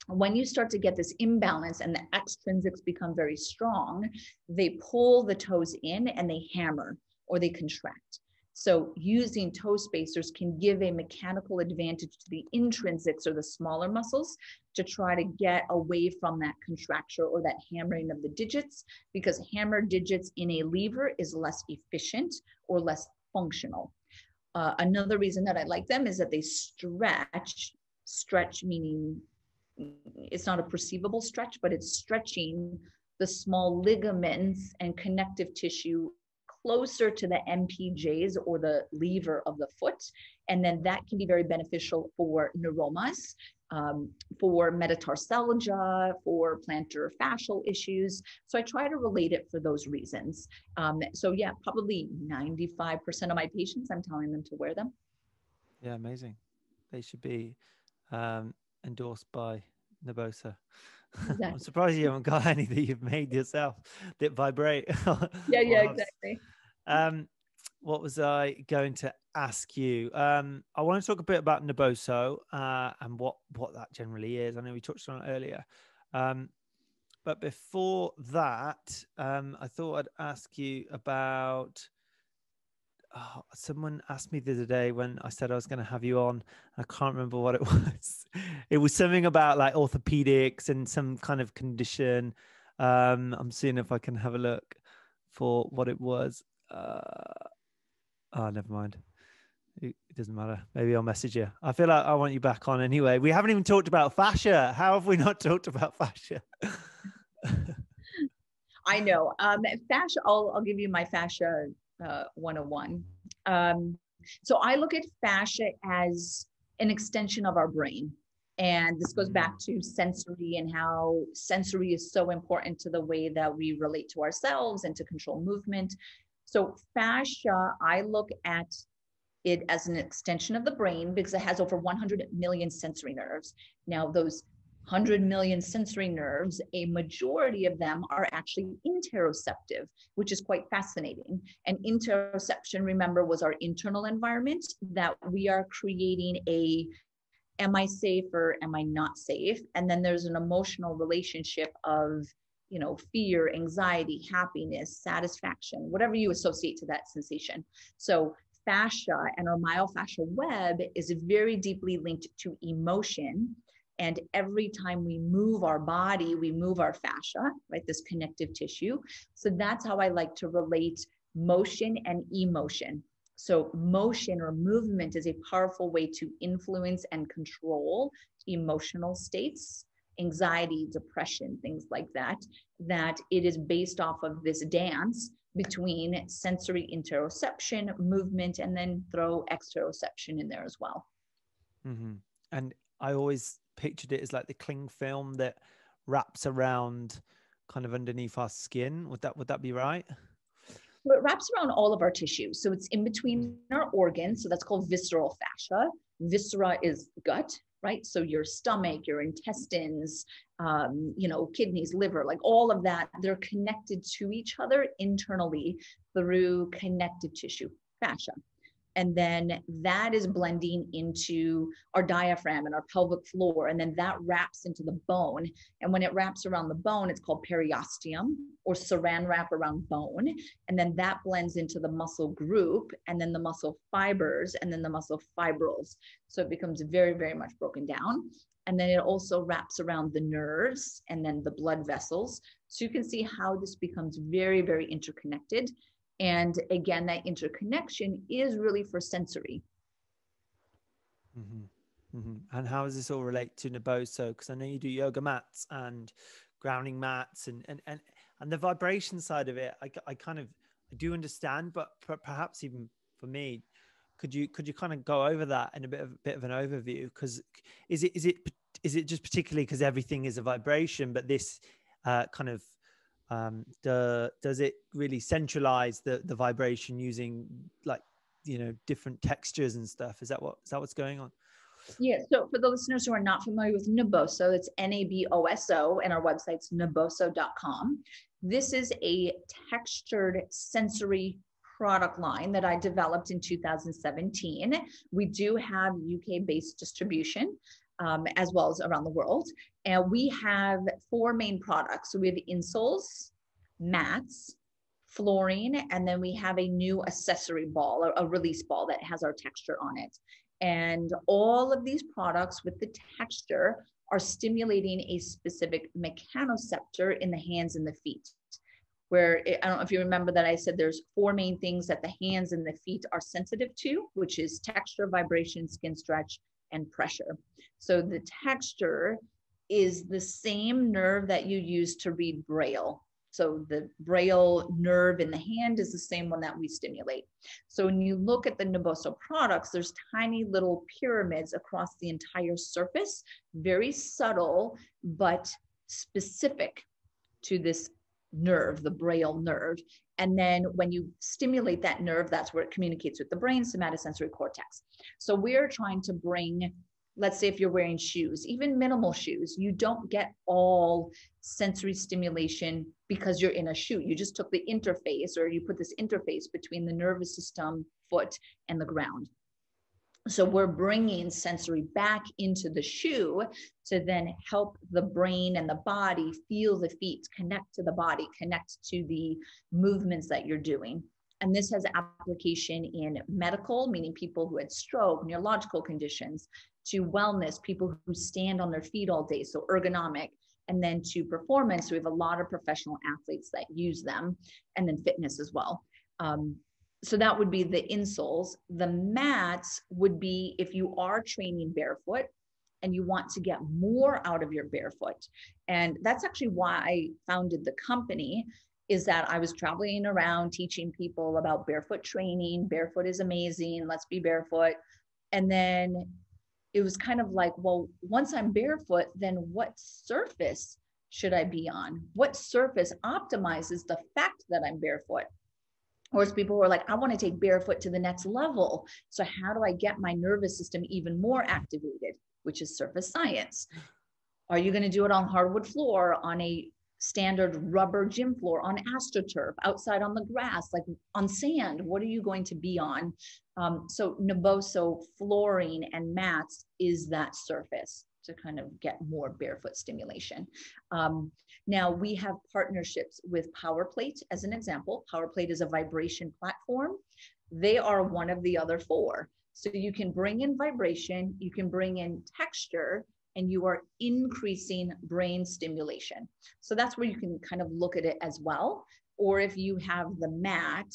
When you start to get this imbalance and the extrinsics become very strong, they pull the toes in and they hammer or they contract. So using toe spacers can give a mechanical advantage to the intrinsics or the smaller muscles to try to get away from that contracture or that hammering of the digits, because hammered digits in a lever is less efficient or less functional. Another reason that I like them is that they stretch meaning it's not a perceivable stretch, but it's stretching the small ligaments and connective tissue closer to the MPJs or the lever of the foot. And then that can be very beneficial for neuromas, for metatarsalgia, for plantar fascial issues. So I try to relate it for those reasons. So yeah, probably 95% of my patients, I'm telling them to wear them. Yeah, amazing. They should be endorsed by NABOSO. Exactly. I'm surprised you haven't got any that you've made yourself that vibrate. Yeah, exactly. What was I going to ask you? I want to talk a bit about NABOSO and what that generally is. I know we touched on it earlier. But before that, I thought I'd ask you about, someone asked me the other day when I said I was going to have you on. I can't remember what it was. It was something about like orthopedics and some kind of condition. I'm seeing if I can have a look for what it was. Never mind. It doesn't matter. Maybe I'll message you. I feel like I want you back on anyway. We haven't even talked about fascia. How have we not talked about fascia? I know. Fascia, I'll give you my fascia 101. So I look at fascia as an extension of our brain. And this goes back to sensory and how sensory is so important to the way that we relate to ourselves and to control movement. So fascia, I look at it as an extension of the brain because it has over 100 million sensory nerves. Now, those 100 million sensory nerves, a majority of them are actually interoceptive, which is quite fascinating. And interoception, remember, was our internal environment that we are creating am I safe or am I not safe? And then there's an emotional relationship of, fear, anxiety, happiness, satisfaction, whatever you associate to that sensation. So fascia and our myofascial web is very deeply linked to emotion. And every time we move our body, we move our fascia, right? This connective tissue. So that's how I like to relate motion and emotion. So motion or movement is a powerful way to influence and control emotional states, anxiety, depression, things like that, that it is based off of this dance between sensory interoception, movement, and then throw exteroception in there as well. Mm-hmm. And I always pictured it as like the cling film that wraps around kind of underneath our skin. Would that be right? So it wraps around all of our tissues. So it's in between our organs. So that's called visceral fascia. Viscera is gut, right? So your stomach, your intestines, kidneys, liver, like all of that, they're connected to each other internally through connective tissue, fascia. And then that is blending into our diaphragm and our pelvic floor. And then that wraps into the bone. And when it wraps around the bone, it's called periosteum, or saran wrap around bone. And then that blends into the muscle group, and then the muscle fibers, and then the muscle fibrils. So it becomes very, very much broken down. And then it also wraps around the nerves and then the blood vessels. So you can see how this becomes very, very interconnected. And again, that interconnection is really for sensory. Mm-hmm. Mm-hmm. And how does this all relate to NABOSO? Because I know you do yoga mats and grounding mats and the vibration side of it. I do understand, but perhaps even for me, could you kind of go over that in a bit of an overview? Because is it just particularly because everything is a vibration, but this does it really centralize the vibration using like different textures and stuff? Is that what's going on? Yeah, so for the listeners who are not familiar with NABOSO, it's NABOSO, and our website's naboso.com. This is a textured sensory product line that I developed in 2017. We do have UK-based distribution, as well as around the world. And we have 4 main products. So we have insoles, mats, flooring, and then we have a new accessory ball, a release ball that has our texture on it. And all of these products with the texture are stimulating a specific mechanoreceptor in the hands and the feet. I don't know if you remember that I said there's 4 main things that the hands and the feet are sensitive to, which is texture, vibration, skin stretch, and pressure. So the texture is the same nerve that you use to read Braille. So the Braille nerve in the hand is the same one that we stimulate. So when you look at the NABOSO products, there's tiny little pyramids across the entire surface, very subtle, but specific to this nerve, the Braille nerve. And then when you stimulate that nerve, that's where it communicates with the brain, somatosensory cortex. So we're trying to bring, let's say if you're wearing shoes, even minimal shoes, you don't get all sensory stimulation because you're in a shoe. You just took the interface, or you put this interface between the nervous system, foot, and the ground. So we're bringing sensory back into the shoe to then help the brain and the body feel the feet, connect to the body, connect to the movements that you're doing. And this has application in medical, meaning people who had stroke, neurological conditions, to wellness, people who stand on their feet all day, so ergonomic, and then to performance. We have a lot of professional athletes that use them, and then fitness as well. So that would be the insoles. The mats would be if you are training barefoot and you want to get more out of your barefoot. And that's actually why I founded the company, is that I was traveling around teaching people about barefoot training. Barefoot is amazing. Let's be barefoot. And then it was kind of like, well, once I'm barefoot, then what surface should I be on? What surface optimizes the fact that I'm barefoot? Or as people who are like, I want to take barefoot to the next level. So how do I get my nervous system even more activated, which is surface science? Are you going to do it on hardwood floor, on a standard rubber gym floor, on AstroTurf, outside on the grass, like on sand? What are you going to be on? So NABOSO flooring and mats is that surface to kind of get more barefoot stimulation. Now we have partnerships with PowerPlate as an example. PowerPlate is a vibration platform. They are one of the other 4. So you can bring in vibration, you can bring in texture, and you are increasing brain stimulation. So that's where you can kind of look at it as well. Or if you have the mat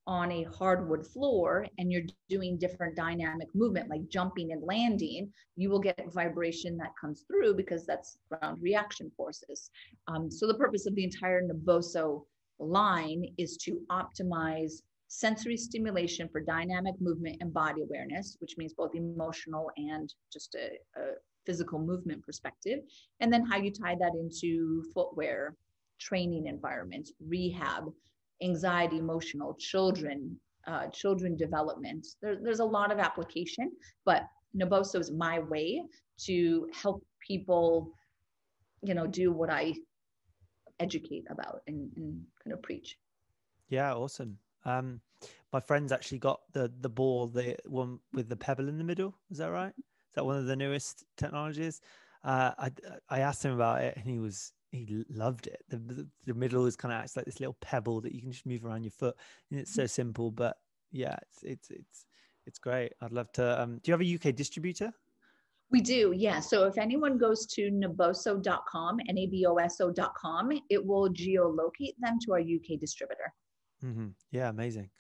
on a hardwood floor and you're doing different dynamic movement, like jumping and landing, you will get vibration that comes through because that's ground reaction forces. So the purpose of the entire NABOSO line is to optimize sensory stimulation for dynamic movement and body awareness, which means both emotional and just a physical movement perspective. And then how you tie that into footwear, training environments, rehab, anxiety, emotional, children development. There's a lot of application, but NABOSO is my way to help people, do what I educate about and kind of preach. Yeah, awesome. My friend's actually got the ball, the one with the pebble in the middle. Is that right? Is that one of the newest technologies? I asked him about it, and he loved it. The middle is kind of acts like this little pebble that you can just move around your foot, and it's so simple. But yeah, it's great. I'd love to. Do you have a UK distributor? We do, yeah. So if anyone goes to naboso.com, naboso.com, it will geolocate them to our UK distributor. Mm-hmm. Yeah, amazing.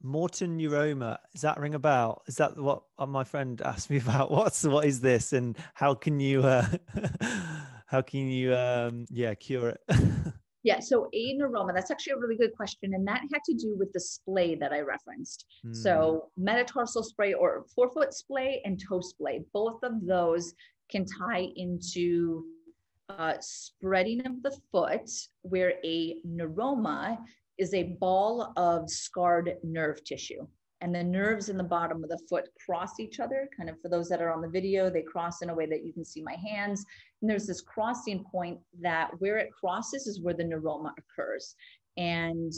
Morton neuroma, does that ring a bell? Is that what my friend asked me about? What is this, and how can you cure it? Yeah, so a neuroma, that's actually a really good question. And that had to do with the splay that I referenced. So metatarsal splay or forefoot splay and toe splay, both of those can tie into spreading of the foot, where a neuroma is a ball of scarred nerve tissue. And the nerves in the bottom of the foot cross each other. Kind of for those that are on the video, they cross in a way that you can see my hands. And there's this crossing point that where it crosses is where the neuroma occurs. And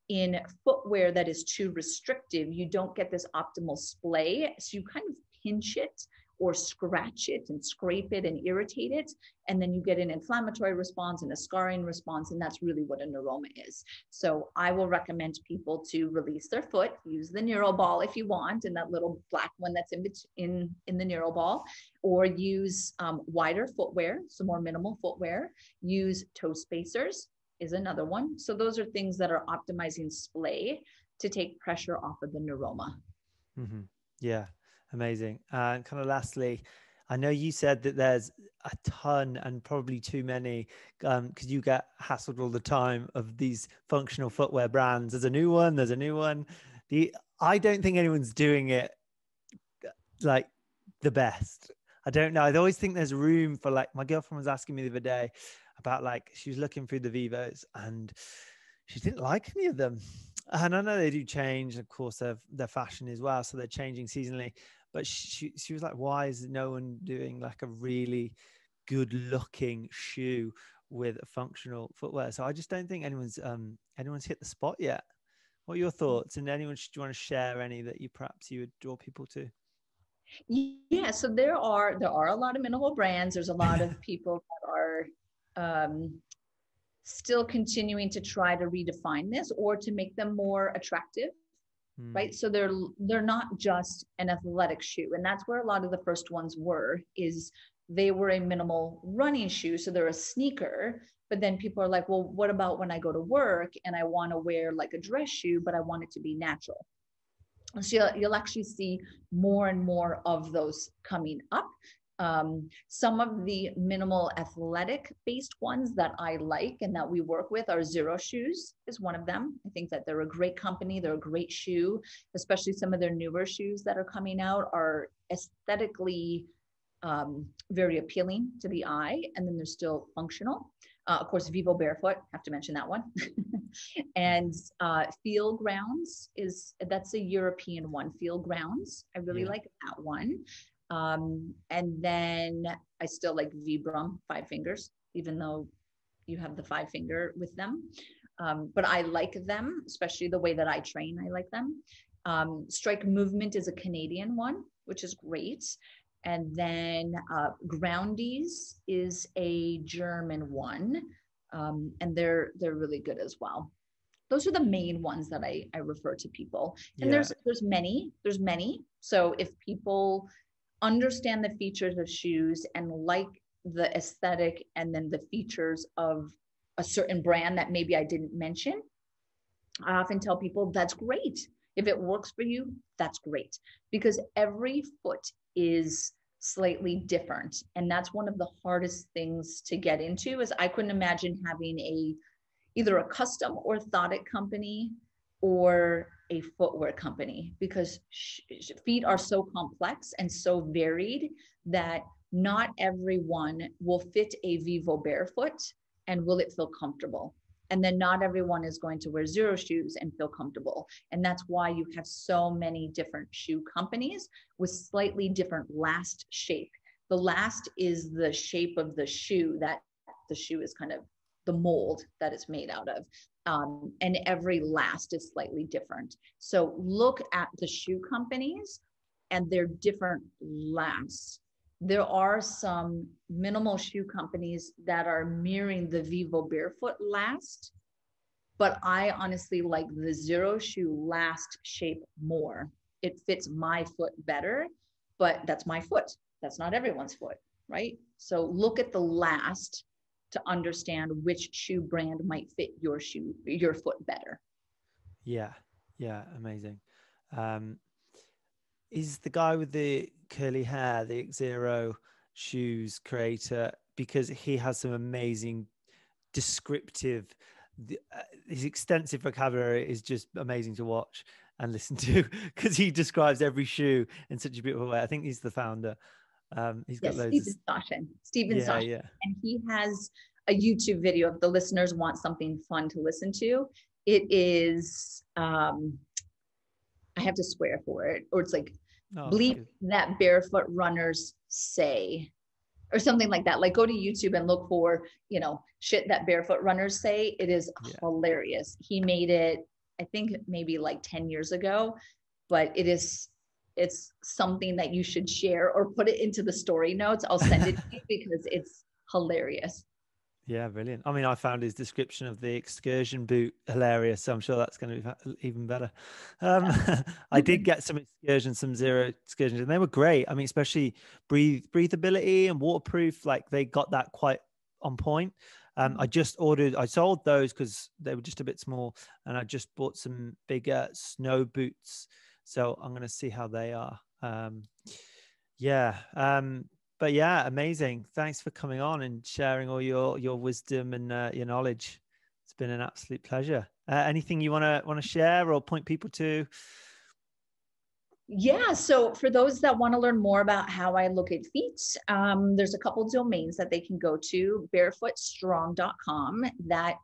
in footwear that is too restrictive, you don't get this optimal splay. So you kind of pinch it or scratch it and scrape it and irritate it. And then you get an inflammatory response and a scarring response. And that's really what a neuroma is. So I will recommend people to release their foot, use the neural ball if you want, and that little black one that's in the neural ball, or use wider footwear, so more minimal footwear. Use toe spacers is another one. So those are things that are optimizing splay to take pressure off of the neuroma. Mm-hmm. Yeah. Amazing. And kind of lastly, I know you said that there's a ton and probably too many because you get hassled all the time of these functional footwear brands. There's a new one. I don't think anyone's doing it like the best. I don't know. I always think there's room for, like, my girlfriend was asking me the other day about, like, she was looking through the Vivos and she didn't like any of them. And I know they do change, of course, their fashion as well. So they're changing seasonally. But she was like, why is no one doing like a really good looking shoe with a functional footwear? So I just don't think anyone's hit the spot yet. What are your thoughts? And do you want to share any that you would draw people to? Yeah, so there are a lot of minimal brands. There's a lot of people that are still continuing to try to redefine this or to make them more attractive. Right. So they're not just an athletic shoe. And that's where a lot of the first ones is they were a minimal running shoe. So they're a sneaker. But then people are like, well, what about when I go to work and I want to wear like a dress shoe, but I want it to be natural? So you'll actually see more and more of those coming up. Some of the minimal athletic based ones that I like and that we work with are Zero Shoes is one of them. I think that they're a great company. They're a great shoe, especially some of their newer shoes that are coming out are aesthetically very appealing to the eye. And then they're still functional. Of course, Vivo Barefoot, have to mention that one. And Feel Grounds that's a European one. Feel Grounds, I really like that one. And then I still like Vibram 5 fingers, even though you have the 5 finger with them. But I like them, especially the way that I train. I like them. Strike Movement is a Canadian one, which is great. And then Groundies is a German one. And they're really good as well. Those are the main ones that I refer to people. And there's many. So if people understand the features of shoes and like the aesthetic and then the features of a certain brand that maybe I didn't mention, I often tell people that's great. If it works for you, that's great, because every foot is slightly different. And that's one of the hardest things to get into is I couldn't imagine having either a custom orthotic company or a footwear company, because feet are so complex and so varied that not everyone will fit a Vivo barefoot and will it feel comfortable. And then not everyone is going to wear Zero shoes and feel comfortable. And that's why you have so many different shoe companies with slightly different last shape. The last is the shape of the shoe, that the shoe is kind of the mold that it's made out of. And every last is slightly different. So look at the shoe companies and their different lasts. There are some minimal shoe companies that are mirroring the Vivo Barefoot last, but I honestly like the Zero shoe last shape more. It fits my foot better, but that's my foot. That's not everyone's foot, right? So look at the last to understand which shoe brand might fit your foot better. Yeah. Yeah. Amazing. Is the guy with the curly hair the Zero shoes creator, because he has some amazing descriptive, his extensive vocabulary is just amazing to watch and listen to, because he describes every shoe in such a beautiful way. I think he's the founder. He's got loads Stephen Sashin. Yeah. And he has a YouTube video if the listeners want something fun to listen to. It is, I have to swear for it, or it's like, bleep that barefoot runners say, or something like that. Like, go to YouTube and look for, shit that barefoot runners say. It is hilarious. He made it, I think maybe like 10 years ago, but it's something that you should share or put it into the story notes. I'll send it to you because it's hilarious. Yeah, brilliant. I mean, I found his description of the excursion boot hilarious, so I'm sure that's going to be even better. I did get some Zero excursions, and they were great. I mean, especially breathability and waterproof, like they got that quite on point. I sold those because they were just a bit small, and I just bought some bigger snow boots. So I'm going to see how they are. But yeah, amazing. Thanks for coming on and sharing all your wisdom and your knowledge. It's been an absolute pleasure. Anything you want to share or point people to? Yeah. So for those that want to learn more about how I look at feet, there's a couple domains that they can go to. Barefootstrong.com. That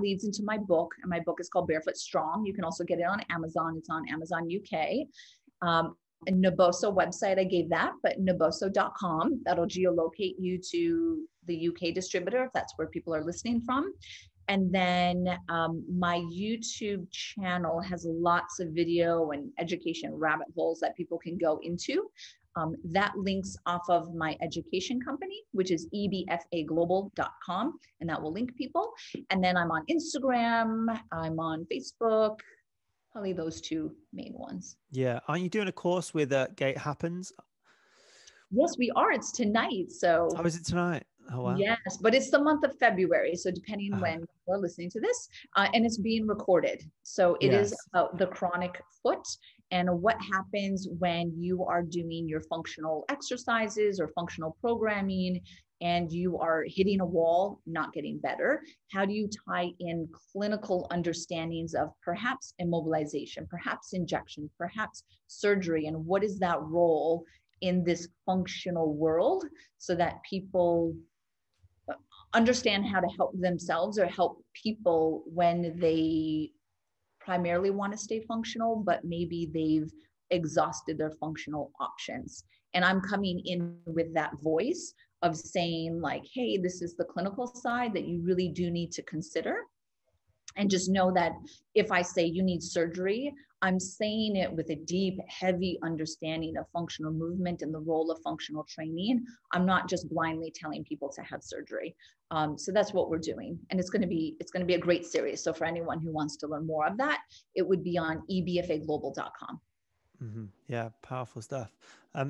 leads into my book, and my book is called Barefoot Strong. You can also get it on Amazon. It's on Amazon UK. NABOSO website, I gave that, but naboso.com, that'll geolocate you to the UK distributor if that's where people are listening from. And then my YouTube channel has lots of video and education rabbit holes that people can go into. That links off of my education company, which is ebfaglobal.com, and that will link people. And then I'm on Instagram, I'm on Facebook, probably those two main ones. Yeah. Aren't you doing a course with Gait Happens? Yes, we are. It's tonight. So. Oh, is it tonight? Oh, wow. Yes, but it's the month of February. So depending when people are listening to this, and it's being recorded. So it is about the chronic foot and what happens when you are doing your functional exercises or functional programming and you are hitting a wall, not getting better. How do you tie in clinical understandings of perhaps immobilization, perhaps injection, perhaps surgery, and what is that role in this functional world so that people understand how to help themselves or help people when they primarily want to stay functional, but maybe they've exhausted their functional options. And I'm coming in with that voice of saying like, hey, this is the clinical side that you really do need to consider. And just know that if I say you need surgery, I'm saying it with a deep, heavy understanding of functional movement and the role of functional training. I'm not just blindly telling people to have surgery. So that's what we're doing. And it's going to be a great series. So for anyone who wants to learn more of that, it would be on ebfaglobal.com. Mm-hmm. Yeah, powerful stuff.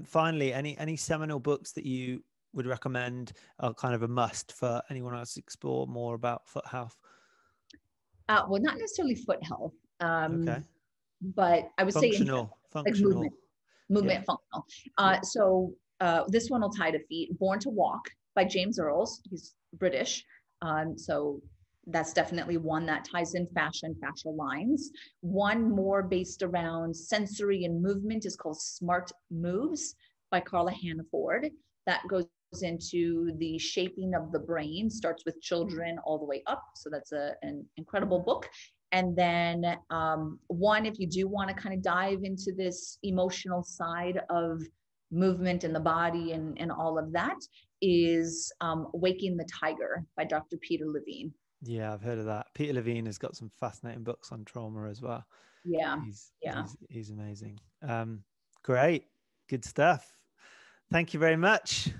Finally, any seminal books that you would recommend are kind of a must for anyone else to explore more about foot health? Well, not necessarily foot health. Okay. But I would say functional. Like movement functional. So this one will tie to feet. Born to Walk by James Earls. He's British. So That's definitely one that ties in fascia and fascial lines. One more based around sensory and movement is called Smart Moves by Carla Hannaford. That goes into the shaping of the brain, starts with children all the way up. So that's an incredible book. And then one, if you do want to kind of dive into this emotional side of movement in the body and all of that, is Waking the Tiger by Dr. Peter Levine. Yeah, I've heard of that. Peter Levine has got some fascinating books on trauma as well. Yeah. He's amazing. Great. Good stuff. Thank you very much. Of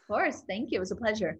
course. Thank you. It was a pleasure.